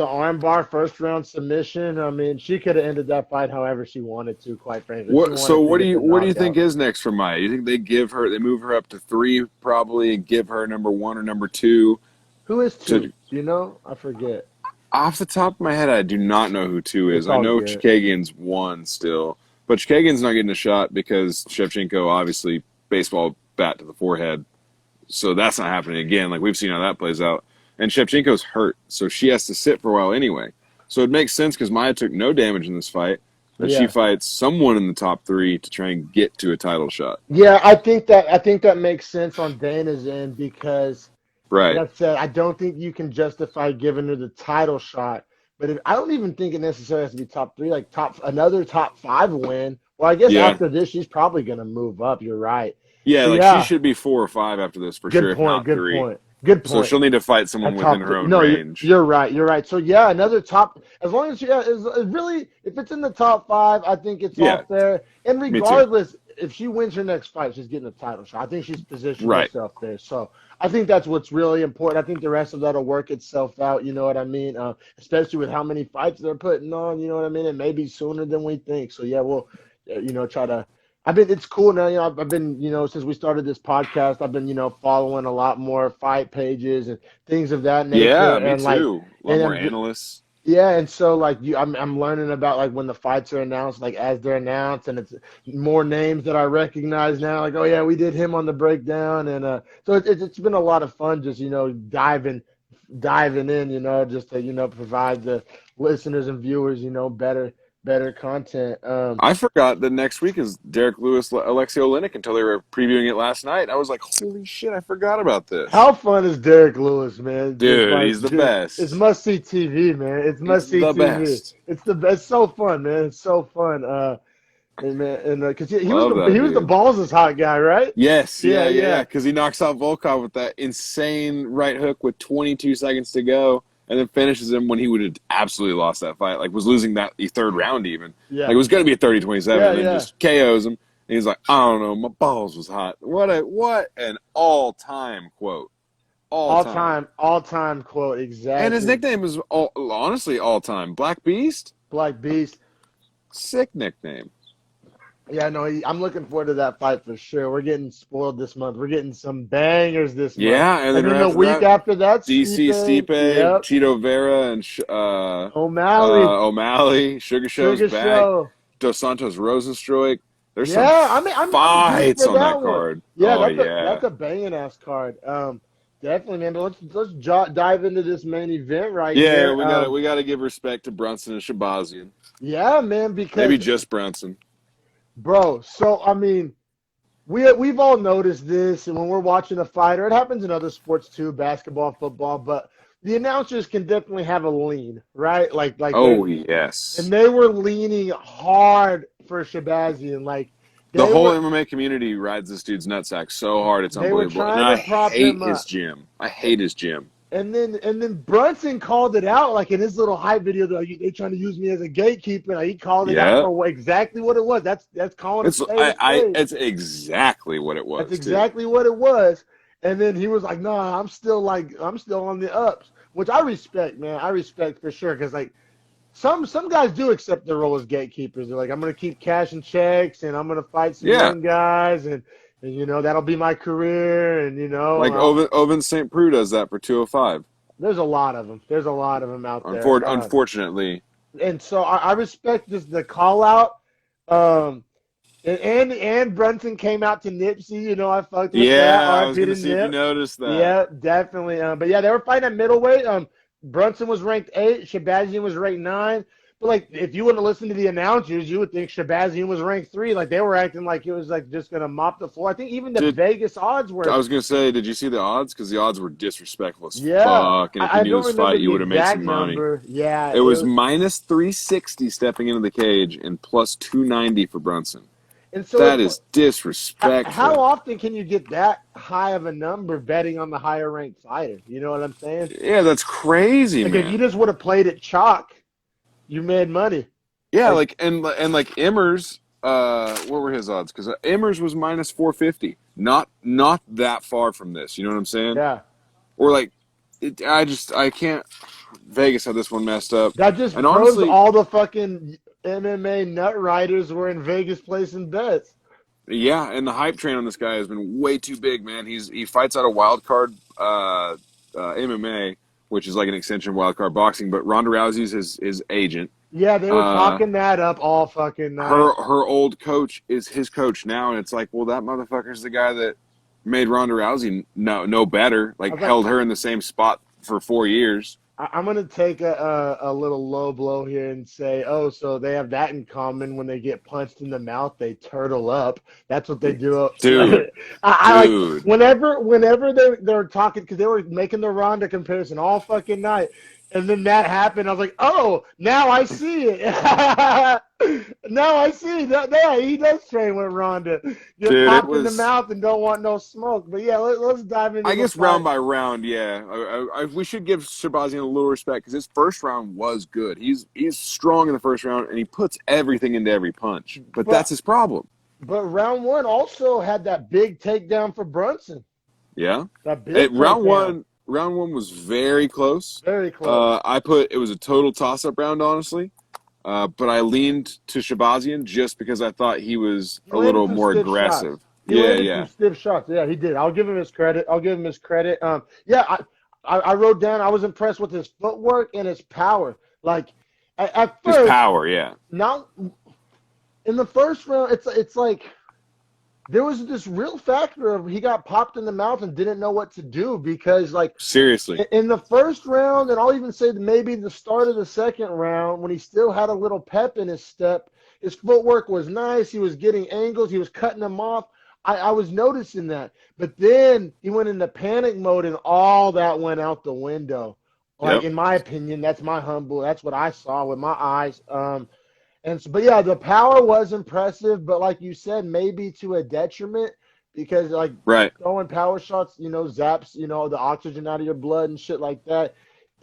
armbar first round submission. I mean, she could have ended that fight however she wanted to. Quite frankly, if she What so wanted to get the what do you think knockout. is next for Maya? You think they move her up to three probably and give her number one or number two Who is to two? Do you know? I forget. off the top of my head I do not know who two is. It's I all know good. Chikagian's one still, but Chikagian's not getting a shot because Shevchenko obviously baseball bat to the forehead. So that's not happening again. Like we've seen how that plays out. And Shevchenko's hurt, so she has to sit for a while anyway. So it makes sense because Maya took no damage in this fight that she Yeah. fights someone in the top three to try and get to a title shot. Yeah, I think that makes sense on Dana's end because like Right. I said, I don't think you can justify giving her the title shot. But I don't even think it necessarily has to be top three, like another top five win. Well, I guess Yeah. after this, she's probably going to move up. You're right. Yeah, So like she yeah, should be four or five after this for good sure, if point. not Good three. point. Good So point. she'll need to fight A someone within top her three. own No, range. you're right. You're right. So yeah, another top. As long as yeah, is really if it's in the top five, I think it's all Yeah, fair. And me too. regardless, if she wins her next fight, she's getting a title shot. I think she's positioned Right. herself there. So I think that's what's really important. I think the rest of that'll work itself out. You know what I mean? Especially with how many fights they're putting on. You know what I mean? And maybe sooner than we think. So yeah, we'll try to. I've been. It's cool now. I've been. Since we started this podcast, I've been. Following a lot more fight pages and things of that nature, Yeah, me and like, too. A lot and more I'm just, analysts. yeah, and so like I'm learning about like when the fights are announced, like as they're announced, and it's more names that I recognize now. Like, oh yeah, we did him on the breakdown, and so it's been a lot of fun just diving in, just to provide the listeners and viewers better content. I forgot that next week is Derek Lewis, Alexei Oleinik until they were previewing it last night. I was like, holy shit, I forgot about this. How fun is Derek Lewis, man? Just Dude, like, he's the dude, it's best. must see TV, man. It's He's must see the TV. best. It's the best. So fun, man. It's so fun. And man, and because Love that he was the dude. balls hot guy, right? Yes, Yeah, yeah. yeah, Because he knocks out Volkov with that insane right hook with 22 seconds to go, and then finishes him when he would have absolutely lost that fight. Like was losing that the third round even. Like yeah, it was going to be a 30-27, yeah, and then yeah. just KOs him. And he's like, I don't know, my balls was hot. What an all time quote, all time. All time quote And his exactly. nickname is honestly all time. Black Beast, Black Beast. sick nickname. Yeah, no, I'm looking forward to that fight for sure. We're getting spoiled this month. We're getting some bangers this month. Yeah, and And then then right the after week that, after that, DC Stipe. Stipe, Yep. Cheeto Vera, and O'Malley. O'Malley. Sugar Show's Sugar back. Show. Dos Santos Rosenstruik. There's some Yeah, I mean, I'm geeked fights for on that that one. card. Yeah, Oh that's yeah, a banging ass card. Definitely, man. But let's dive into this main event right yeah. here. We gotta give respect to Brunson and Shabazian. Yeah, man, Maybe because just Brunson. bro. So I mean, we've all noticed this, and when we're watching a fighter, it happens in other sports too, basketball, football, but the announcers can definitely have a lean, right? Like they're Oh yes. and they were leaning hard for Shabazian, like The they whole were MMA community rides this dude's nutsack so hard it's they were unbelievable, and trying I to prop hate him his up. gym. I hate his gym. And then Brunson called it out like in his little hype video. They trying to use me as a gatekeeper. Like, he called it out Yeah, for exactly what it was. That's calling a it's spade a spade. it's exactly what it That's was too. exactly what it was. And then he was like, "No, I'm still on the ups," which I respect, man. I respect for sure because like some guys do accept their role as gatekeepers. They're like, "I'm gonna keep cashing checks and I'm gonna fight some Yeah, young guys and." And, that'll be my career. And, Like Oven St. Preux does that for 205. there's a lot of them. There's a lot of them out there. Unfortunately, And so I respect just the call out. Um, and Brunson came out to Nipsey. I fucked with that. yeah, I was RIP gonna to see if you Nip. noticed that. Yeah, definitely. But yeah, they were fighting at middleweight. Brunson was ranked 8. Shabazian was ranked 9. But like, if you wouldn't listen to the announcers, you would think Shabazian was ranked 3. Like they were acting like it was like just gonna mop the floor. I think even the Did Vegas odds I were. was gonna say, did you see the odds? Because the odds were disrespectful as Yeah, fuck. And if you I knew don't this remember fight, you the would have made exact some money. number. Yeah, It was minus 360 stepping into the cage and plus 290 for Brunson. and so That it's is how disrespectful. often can you get that high of a number betting on the higher ranked fighter? You know what I'm saying? Yeah, that's crazy, Like if you man. just would have played it chalk, you made money. Yeah, Like like Emmers, what were his odds? Because Emmers was minus 450. Not that far from this. You know what I'm saying? yeah, Or like, I can't. Vegas had this one messed up. that just And proves honestly, all the fucking MMA nut riders were in Vegas placing bets. yeah, and the hype train on this guy has been way too big, man. He fights out of wild card MMA, which is like an extension of wild card boxing. But Ronda Rousey's his agent. Yeah, they were Uh, talking that up all fucking night. her old coach is his coach now, and it's like, well, that motherfucker's the guy that made Ronda Rousey no better, I like was like, held her in the same spot for 4 years. I'm gonna take a little low blow here and say, oh, so they have that in common. When they get punched in the mouth, they turtle up. That's what they do. Dude, I like dude, whenever they're talking because they were making the Ronda comparison all fucking night, and then that happened. I was like, oh, now I see it. Now I see that. Yeah, he does train with Ronda. Get dude, it popped in the was. mouth and don't want no smoke. But yeah, let's dive into I the guess fight. round by round, yeah. We should give Shabazian a little respect because his first round was good. He's strong in the first round and he puts everything into every punch. But But that's his problem. But round one also had that big takedown for Brunson. Yeah. That big Round takedown. one was very close. Very close. I put it was a total toss up round, honestly. But I leaned to Shabazian just because I thought he was He a landed little some more stiff shots. aggressive. He Yeah, landed some yeah. stiff shots. Yeah, he did. I'll give him his credit. I'll give him his credit. Yeah, I wrote down I was impressed with his footwork and his power. Like at His first, power, yeah. now in the first round, it's like there was this real factor of he got popped in the mouth and didn't know what to do because like Seriously. in the first round, and I'll even say maybe the start of the second round, when he still had a little pep in his step, his footwork was nice. He was getting angles. He was cutting them off. I was noticing that. But then he went into panic mode, and all that went out the window. Like, Yep. in my opinion, that's what I saw with my eyes. But yeah, the power was impressive, but like you said, maybe to a detriment because like Right. throwing power shots, zaps, the oxygen out of your blood and shit like that.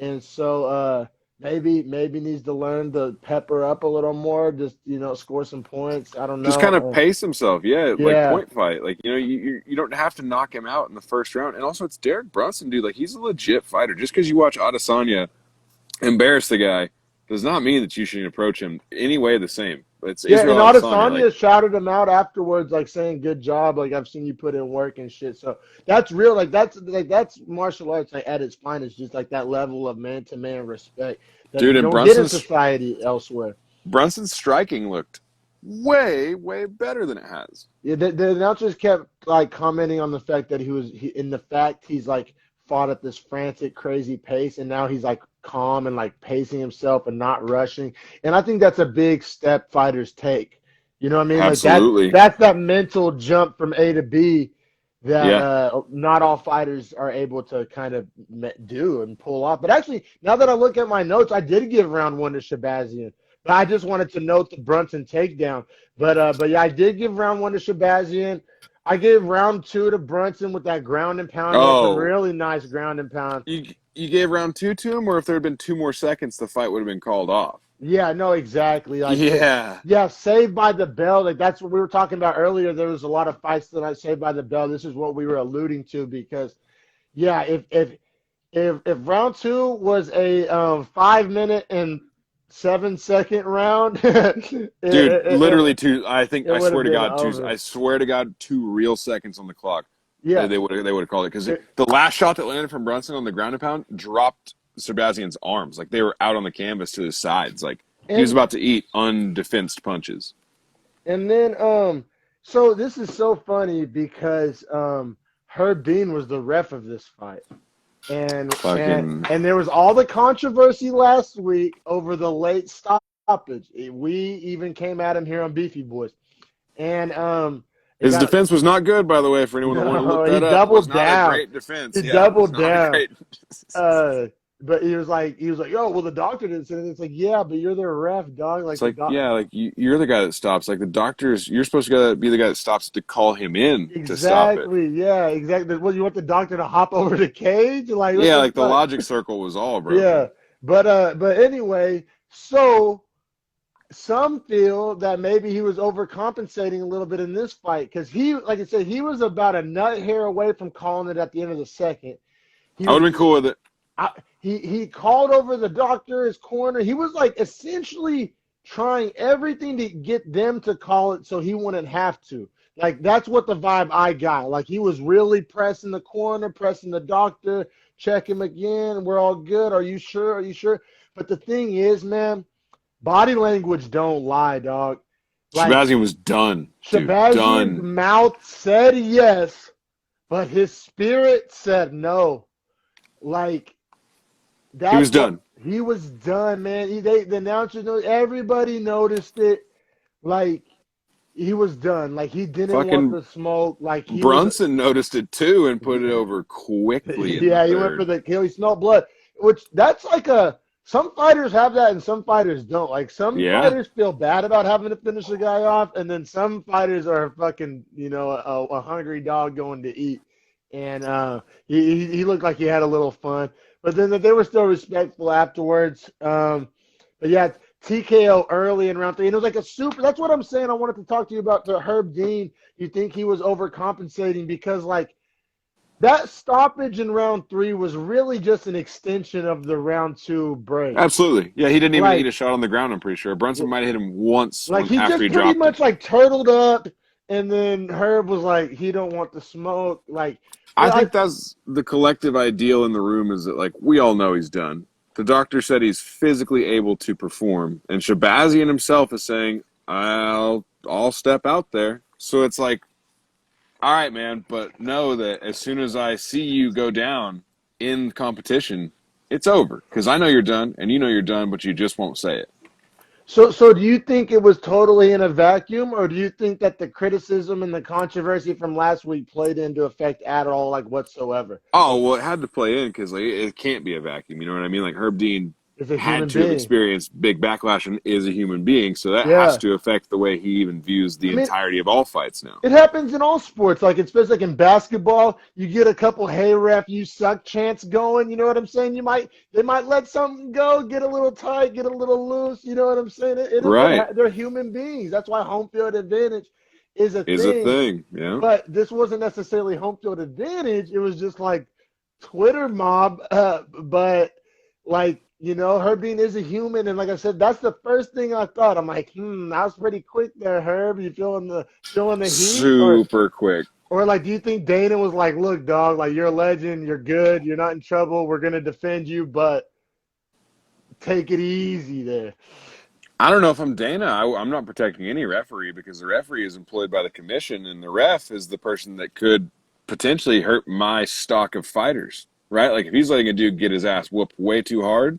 And so maybe needs to learn to pepper up a little more, just score some points. I don't Just kind of know. pace himself, yeah, like Yeah. point fight. Like you don't have to knock him out in the first round. And also, it's Derek Brunson, dude. Like he's a legit fighter. Just because you watch Adesanya embarrass the guy does not mean that you should approach him anyway the same. It's Yeah, Israel and Adesanya. Like Adesanya shouted him out afterwards, like saying "good job," like I've seen you put in work and shit. So that's real, that's martial arts like, at its finest, just like that level of man to man respect that dude, you and don't get in society elsewhere. Brunson's striking looked way better than it has. Yeah, the announcers kept like commenting on the fact that in the fact he's like fought at this frantic, crazy pace, and now he's like calm and like pacing himself and not rushing. And I think that's a big step fighters take. You know what I mean? Like Absolutely. that's that mental jump from A to B that Yeah. not all fighters are able to kind of do and pull off. But actually, now that I look at my notes, I did give round one to Shabazian. But I just wanted to note the Brunson takedown. But yeah, I did give round one to Shabazian. I gave round two to Brunson with that ground and pound. He had some Oh, really nice ground and pound. you gave round two to him, or if there had been 2 more seconds, the fight would have been called off. Yeah, no, exactly. Like, Yeah. yeah, Saved by the Bell. Like that's what we were talking about earlier. There was a lot of fights that I Saved by the Bell. This is what we were alluding to because, yeah, if round two was a 5 minute and 7-second round, it, Dude, literally it, two. I think it I would swear have to been God, two. over. I swear to God, 2 real seconds on the clock. Yeah. They would have called it because It, the last shot that landed from Brunson on the ground and pound dropped Sebastian's arms. Like they were out on the canvas to his sides. Like he was and about to eat undefensed punches. and then so this is so funny because Herb Dean was the ref of this fight. And and Fucking and there was all the controversy last week over the late stoppage. We even came at him here on Beefy Boys. And it his got defense was not good, by the way. For anyone that wanted to look no, he that up, it was doubled not a down. great defense. He Yeah, it was doubled not a down. great. Uh, but he was like, "Yo, well, the doctor didn't say it." It's like, yeah, but you're the ref, dog. Like It's the like, doc. yeah, like you're the guy that stops. Like the doctors, you're supposed to be the guy that stops to call him in to stop it. Exactly. Yeah. Exactly. Well, you want the doctor to hop over the cage? Like, what Yeah, the like the fuck? logic circle was all Yeah. broken. But anyway, so some feel that maybe he was overcompensating a little bit in this fight because he, like I said, he was about a nut hair away from calling it at the end of the second. He I would was have been cool with it. he called over the doctor, his corner. He was like essentially trying everything to get them to call it so he wouldn't have to. Like that's what the vibe I got. Like he was really pressing the corner, pressing the doctor, check him again. We're all good. Are you sure? Are you sure? But the thing is, man, body language don't lie, dog. Like Shabazian was done, dude. Shabazian's Done. mouth said yes, but his spirit said no. Like He was that's what done. he was done, man. The announcers know, everybody noticed it. Like he was done. Like he didn't want Fucking the smoke. Like he was, Brunson noticed it too and put it over quickly in the yeah, he went for third. the kill. He smelled blood, which that's like a. Some fighters have that and some fighters don't. Like some Yeah, fighters feel bad about having to finish a guy off, and then some fighters are fucking, a hungry dog going to eat. And he looked like he had a little fun, but then they were still respectful afterwards. But yeah, TKO early in round three, and it was like a super. That's what I'm saying. I wanted to talk to you about the Herb Dean. You think he was overcompensating because like that stoppage in round three was really just an extension of the round two break. absolutely. Yeah, he didn't even eat Like, a shot on the ground, I'm pretty sure. Brunson might have hit him once like when he after just he pretty dropped him. much like turtled up, and then Herb was like, he don't want the smoke. Like, I yeah, think that's the collective ideal in the room is that like we all know he's done. The doctor said he's physically able to perform, and Shabazian himself is saying, "I'll step out there." So it's like, all right, man, but know that as soon as I see you go down in competition, it's over because I know you're done, and you know you're done, but you just won't say it. so do you think it was totally in a vacuum, or do you think that the criticism and the controversy from last week played into effect at all, like whatsoever? Oh well, it had to play in because like it can't be a vacuum. You know what I mean? Like Herb Dean As a had human to have being? experienced big backlash and is a human being, so that has Yeah. to affect the way he even views the I mean, entirety of all fights now. it happens in all sports. Like, especially like in basketball, you get a couple "Hey ref, you suck" chants going. You know what I'm saying? They might let something go, get a little tight, get a little loose. You know what I'm saying? Right, They're human beings. That's why home field advantage is a is a thing. thing. Yeah, But this wasn't necessarily home field advantage. It was just like Twitter mob. But like, Herb Dean is a human, and like I said, that's the first thing I thought. I'm like, that was pretty quick there, Herb. You feeling the heat, super quick. or like, do you think Dana was like, look, dog, like you're a legend, you're good, you're not in trouble, we're gonna defend you, but take it easy there. I don't know if I'm Dana. I'm not protecting any referee because the referee is employed by the commission, and the ref is the person that could potentially hurt my stock of fighters. Right? Like if he's letting a dude get his ass whooped way too hard,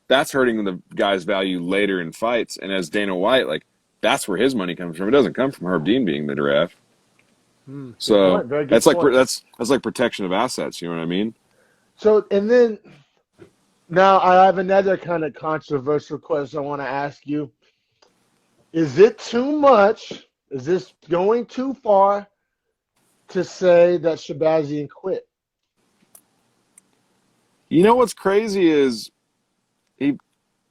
that's hurting the guy's value later in fights. And as Dana White, like that's where his money comes from. It doesn't come from Herb Dean being the ref. Good So point. Very good that's like point. that's like protection of assets. You know what I mean? So, and then now I have another kind of controversial question I want to ask you. Is it too much? Is this going too far to say that Shabazian quit? You know what's crazy is he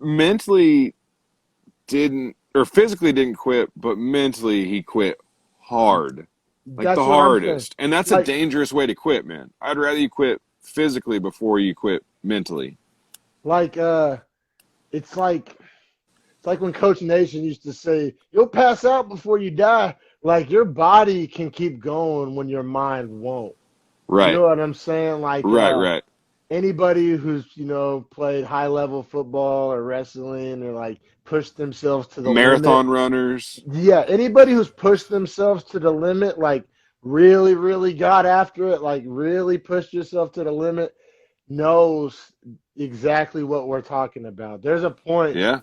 mentally didn't or physically didn't quit, but mentally he quit hard, like the That's what I'm saying. hardest. And that's a Like, dangerous way to quit, man. I'd rather you quit physically before you quit mentally. like, it's like. It's like when Coach Nation used to say, "You'll pass out before you die." Like your body can keep going when your mind won't. You know Right. what I'm saying? Like Right. Right. anybody who's played high level football or wrestling or like pushed themselves to the limit. Marathon runners. Yeah, anybody who's pushed themselves to the limit, like really, really got after it, like really pushed yourself to the limit, knows exactly what we're talking about. There's a point Yeah.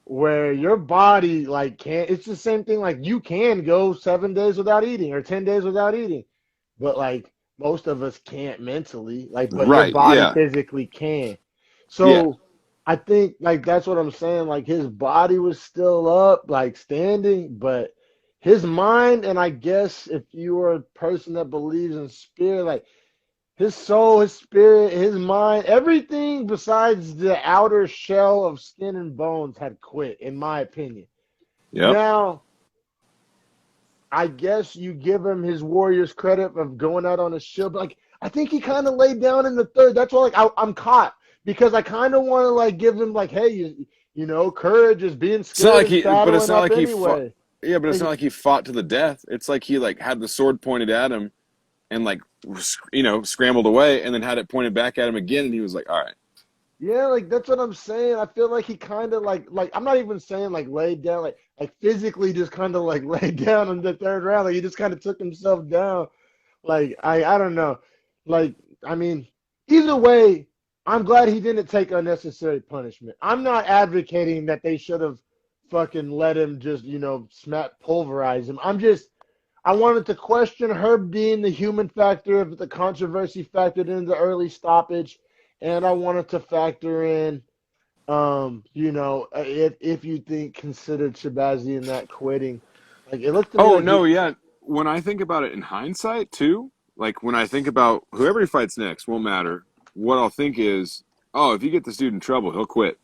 where your body like can't. It's the same thing. Like you can go 7 days without eating or 10 days without eating, but like most of us can't mentally. Like, but your Right. body Yeah. physically can. Yeah. So I think like that's what I'm saying. Like his body was still up, like standing, but his mind, and I guess if you are a person that believes in spirit, like his soul, his spirit, his mind, everything besides the outer shell of skin and bones had quit, in my opinion. Yep. Now, I guess you give him his Warriors credit of going out on a shield, but like I think he kind of laid down in the third. That's why like I'm caught because I kind of want to like give him like, hey, courage is being It's not scared like and he, but it's saddling not up like he fought. anyway. Yeah, but it's not Like, like he fought to the death. It's like he like had the sword pointed at him and like scrambled away, and then had it pointed back at him again, and he was like, "All right, yeah, like that's what I'm saying. I feel like he kind of like I'm not even saying like laid down, like physically just kind of like laid down in the third round. Like he just kind of took himself down. Like I don't know. Like I mean, either way, I'm glad he didn't take unnecessary punishment. I'm not advocating that they should have fucking let him just smack pulverize him. I wanted to question Herb being the human factor of the controversy factored into the early stoppage, and I wanted to factor in, if you think considered Shabazi in that quitting. Like it looked to me oh like no, he, yeah." When I think about it in hindsight too, like when I think about whoever he fights next, won't matter. What I'll think is, oh, if you get this dude in trouble, he'll quit.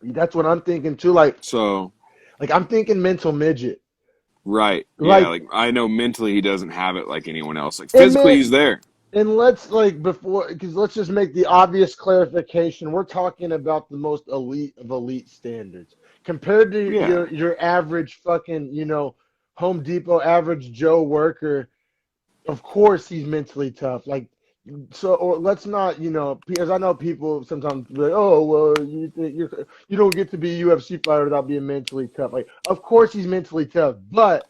that's what I'm thinking too. So Like I'm thinking mental midget. right, yeah, Like like I know mentally he doesn't have it like anyone else. Like and physically, man, he's there. and let's like before because let's just make the obvious clarification. We're talking about the most elite of elite standards compared to Yeah, your average fucking Home Depot average Joe worker. Of course he's mentally tough. Like so, or let's not because I know people sometimes be like, oh well, you don't get to be a UFC fighter without being mentally tough. Like of course he's mentally tough, but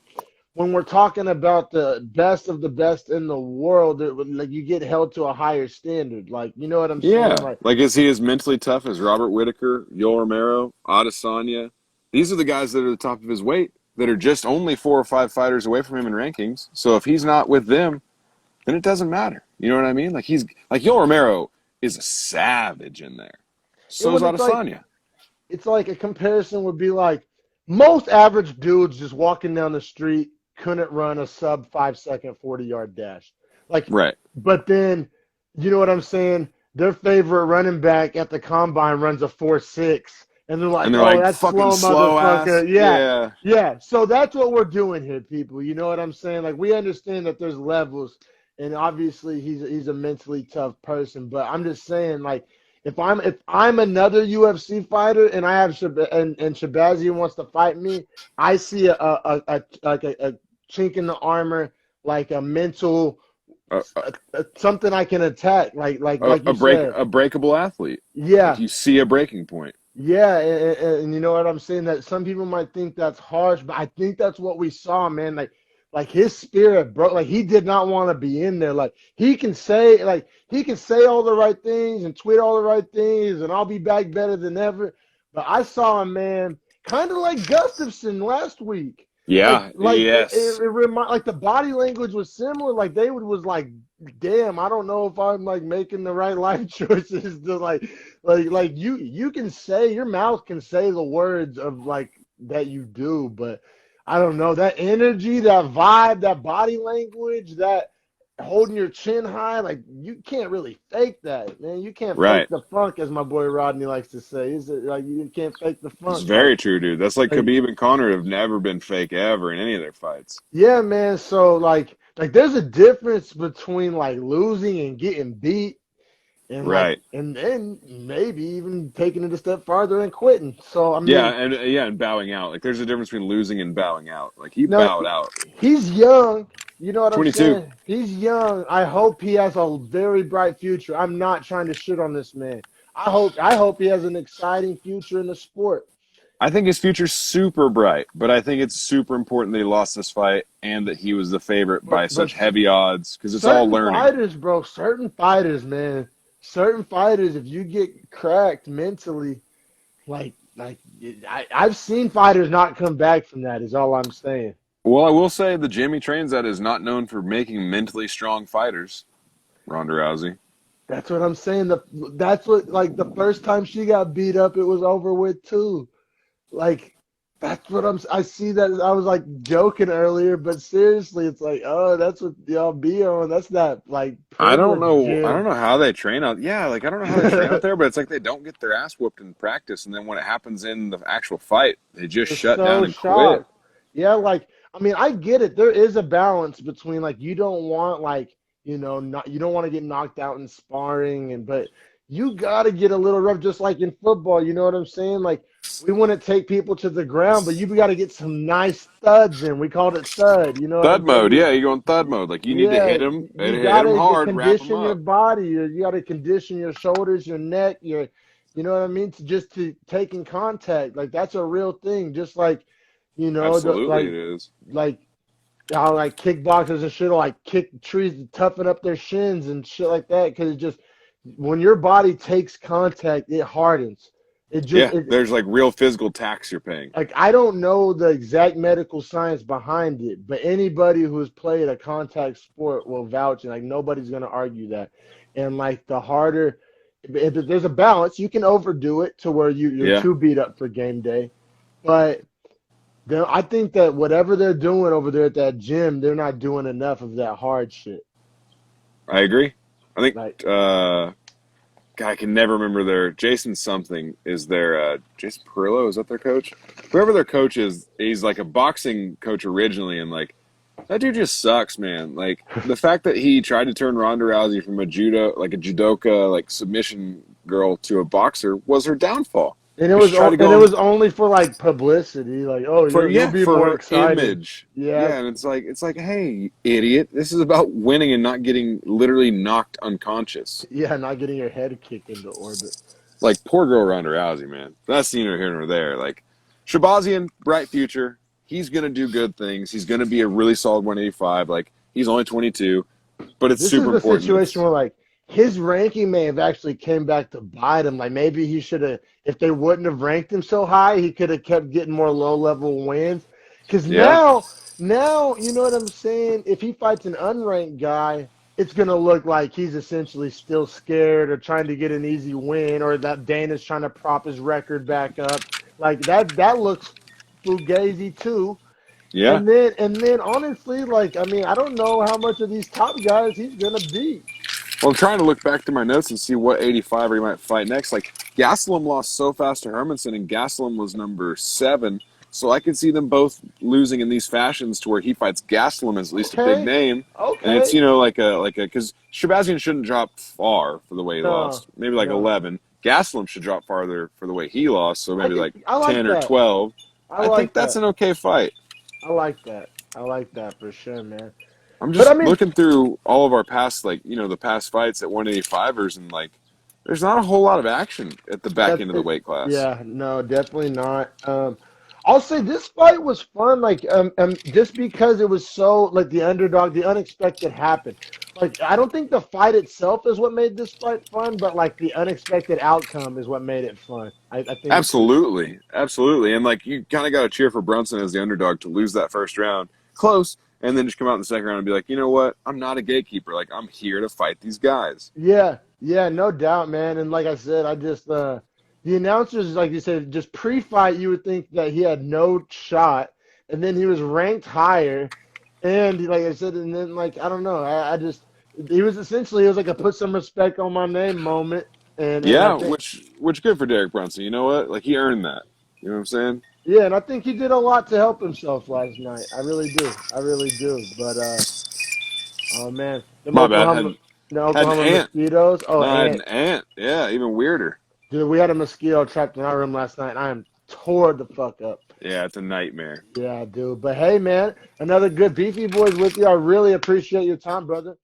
when we're talking about the best of the best in the world, like you get held to a higher standard. Like you know what I'm saying? yeah. Like Like is he as mentally tough as Robert Whitaker, Yoel Romero, Adesanya? These are the guys that are the top of his weight that are just only 4 or 5 fighters away from him in rankings. So if he's not with them, then it doesn't matter. You know what I mean? Like he's like Yoel Romero is a savage in there. So's when Adesanya. it's like a comparison would be like most average dudes just walking down the street couldn't run a sub 5 second 40-yard dash. Like, Right. but then you know what I'm saying? Their favorite running back at the combine runs a 4.6, and they're And like, they're "Oh, like, that's fucking slow, slow ass. motherfucker." Yeah, Yeah. yeah. So that's what we're doing here, people. You know what I'm saying? Like, we understand that there's levels, and obviously he's a mentally tough person. But I'm just saying, like, if I'm another UFC fighter and I have and Shabazian wants to fight me, I see a chink in the armor, like a mental A, a, something I can attack, like you said. a breakable athlete. Like Yeah, you see a breaking point. yeah, and you know what I'm saying? That some people might think that's harsh, but I think that's what we saw, man. Like his spirit broke. Like he did not want to be in there. Like he can say all the right things and tweet all the right things, and I'll be back better than ever. But I saw a man kind of like Gustafson last week. Like Yeah. like Yes. like the body language was similar. Like David was like, "Damn, I don't know if I'm like making the right life choices to like you can say your mouth can say the words of like that you do, but I don't know that energy, that vibe, that body language, that holding your chin high, like you can't really fake that, man. You can't fake Right. the funk, as my boy Rodney likes to say. Is it like you can't fake the It's funk? very true, dude. That's like Like Khabib and Conor have never been fake ever in any of their fights. yeah, man. So like there's a difference between like losing and getting beat and like Right. and then maybe even taking it a step farther and quitting. So I Yeah, mean, and bowing out. Like there's a difference between losing and bowing out. Like he no, bowed out. he's young. You know what I'm 22. saying? He's young. I hope he has a very bright future. I'm not trying to shit on this man. I hope he has an exciting future in the sport. I think his future's super bright, but I think it's super important that he lost this fight and that he was the favorite But by but such heavy odds because it's all certain learning. fighters, bro, certain fighters, man, certain fighters, if you get cracked mentally, like I've seen fighters not come back from that. Is all I'm saying. Well, I will say the gym he trains at is not known for making mentally strong fighters. Ronda Rousey. That's what I'm saying. That's what like the first time she got beat up, it was over with too. Like that's what I see that I was like joking earlier, but seriously, it's like, oh, that's what y'all be on. That's not like I don't privilege know. I don't gym. know how they train out. Yeah, like I don't know how they train out there, but it's like they don't get their ass whooped in practice, and then when it happens in the actual fight, they just They're shut down so and quit. shocked. Yeah, like I mean, I get it. There is a balance between like you don't want like not you don't want to get knocked out in sparring and but you got to get a little rough just like in football, you know what I'm saying? Like we want to take people to the ground, but you got to get some nice thuds in. We called it thud, you know what Thud I'm saying? mode, yeah, you go in thud mode. Like you need to Yeah, you hit got him to hard, wrap him condition your up. body. You got to condition your shoulders, your neck, you know what I mean? To taking contact. Like that's a real thing. Just like, Absolutely, like it is. like how like kickboxers and shit will like kick trees to toughen up their shins and shit like that. Because it just when your body takes contact, it hardens. It just Yeah, it there's like real physical tax you're paying. like I don't know the exact medical science behind it, but anybody who's played a contact sport will vouch, and like nobody's gonna argue that. And like the harder, if there's a balance, you can overdo it to where you're Yeah, too beat up for game day. But I think that whatever they're doing over there at that gym, they're not doing enough of that hard shit. I agree. I think Like God, I can never remember their Jason something is their Jason Perillo, is that their coach? Whoever their coach is, he's like a boxing coach originally, and like that dude just sucks, man. Like the fact that he tried to turn Ronda Rousey from a judoka, like submission girl to a boxer was her downfall. Because she tried to and go it in was only for like publicity. Like oh you'll be for more her excited. image. Yeah, Yeah, and it's like, hey, you idiot, this is about winning and not getting literally knocked unconscious. yeah, not getting your head kicked into orbit. Like poor girl Ronda Rousey, man. That's neither here nor there. Like Shabazian, bright future. He's gonna do good things. He's gonna be a really solid 185. Like he's only 22, but it's This is super the important. situation It's where like his ranking may have actually came back to bite him. Like maybe he should have, if they wouldn't have ranked him so high, he could have kept getting more low level wins. Because yeah, now you know what I'm saying. If he fights an unranked guy, it's gonna look like he's essentially still scared or trying to get an easy win, or that Dana's trying to prop his record back up. Like that looks fugazi too. yeah. And then honestly, like I mean, I don't know how much of these top guys he's gonna beat. Well, I'm trying to look back to my notes and see what 85 he might fight next. Like Gastelum lost so fast to Hermanson, and Gastelum was number 7. So I could see them both losing in these fashions to where he fights Gastelum as at least a big Okay, name, and it's okay. like a because Shabazian shouldn't drop far for the way he No, lost. Maybe like no. 11. Gastelum should drop farther for the way he lost, so maybe like I like 10 or that. 12. I I think like that's that. an okay fight. I like that. I like that for sure, man. I'm But I just mean, looking through all of our past, like, the past fights at 185ers, and, like, there's not a whole lot of action at the back that's end of the it. weight class. Yeah, no, definitely not. I'll say this fight was fun, like just because it was so like the underdog, the unexpected happened. Like I don't think the fight itself is what made this fight fun, but like the unexpected outcome is what made it fun. I think it's Absolutely. Absolutely. And, like, you kind of got to cheer for Brunson as the underdog to lose that first round close, and then just come out in the second round and be like, you know what? I'm not a gatekeeper. Like, I'm here to fight these guys. yeah, yeah, no doubt, man. And like I said, I just the announcers, like you said, just pre-fight, you would think that he had no shot, and then he was ranked higher, and like I said, and then like I don't know, I just he was essentially it was like a put some respect on my name moment, and I Yeah, think which good for Derek Brunson. You know what? Like, he earned that. You know what I'm saying? yeah, and I think he did a lot to help himself last night. I really do, I really do. But oh man, them My bad. Had Oklahoma. The Had an Oklahoma ant. mosquitoes. Oh, No, I had an ant. ant. Yeah, even weirder. Dude, we had a mosquito trapped in our room last night, and I am tore the fuck up. Yeah, it's a nightmare. Yeah, dude. But hey, man, another good Beefy Boys with you. I really appreciate your time, brother.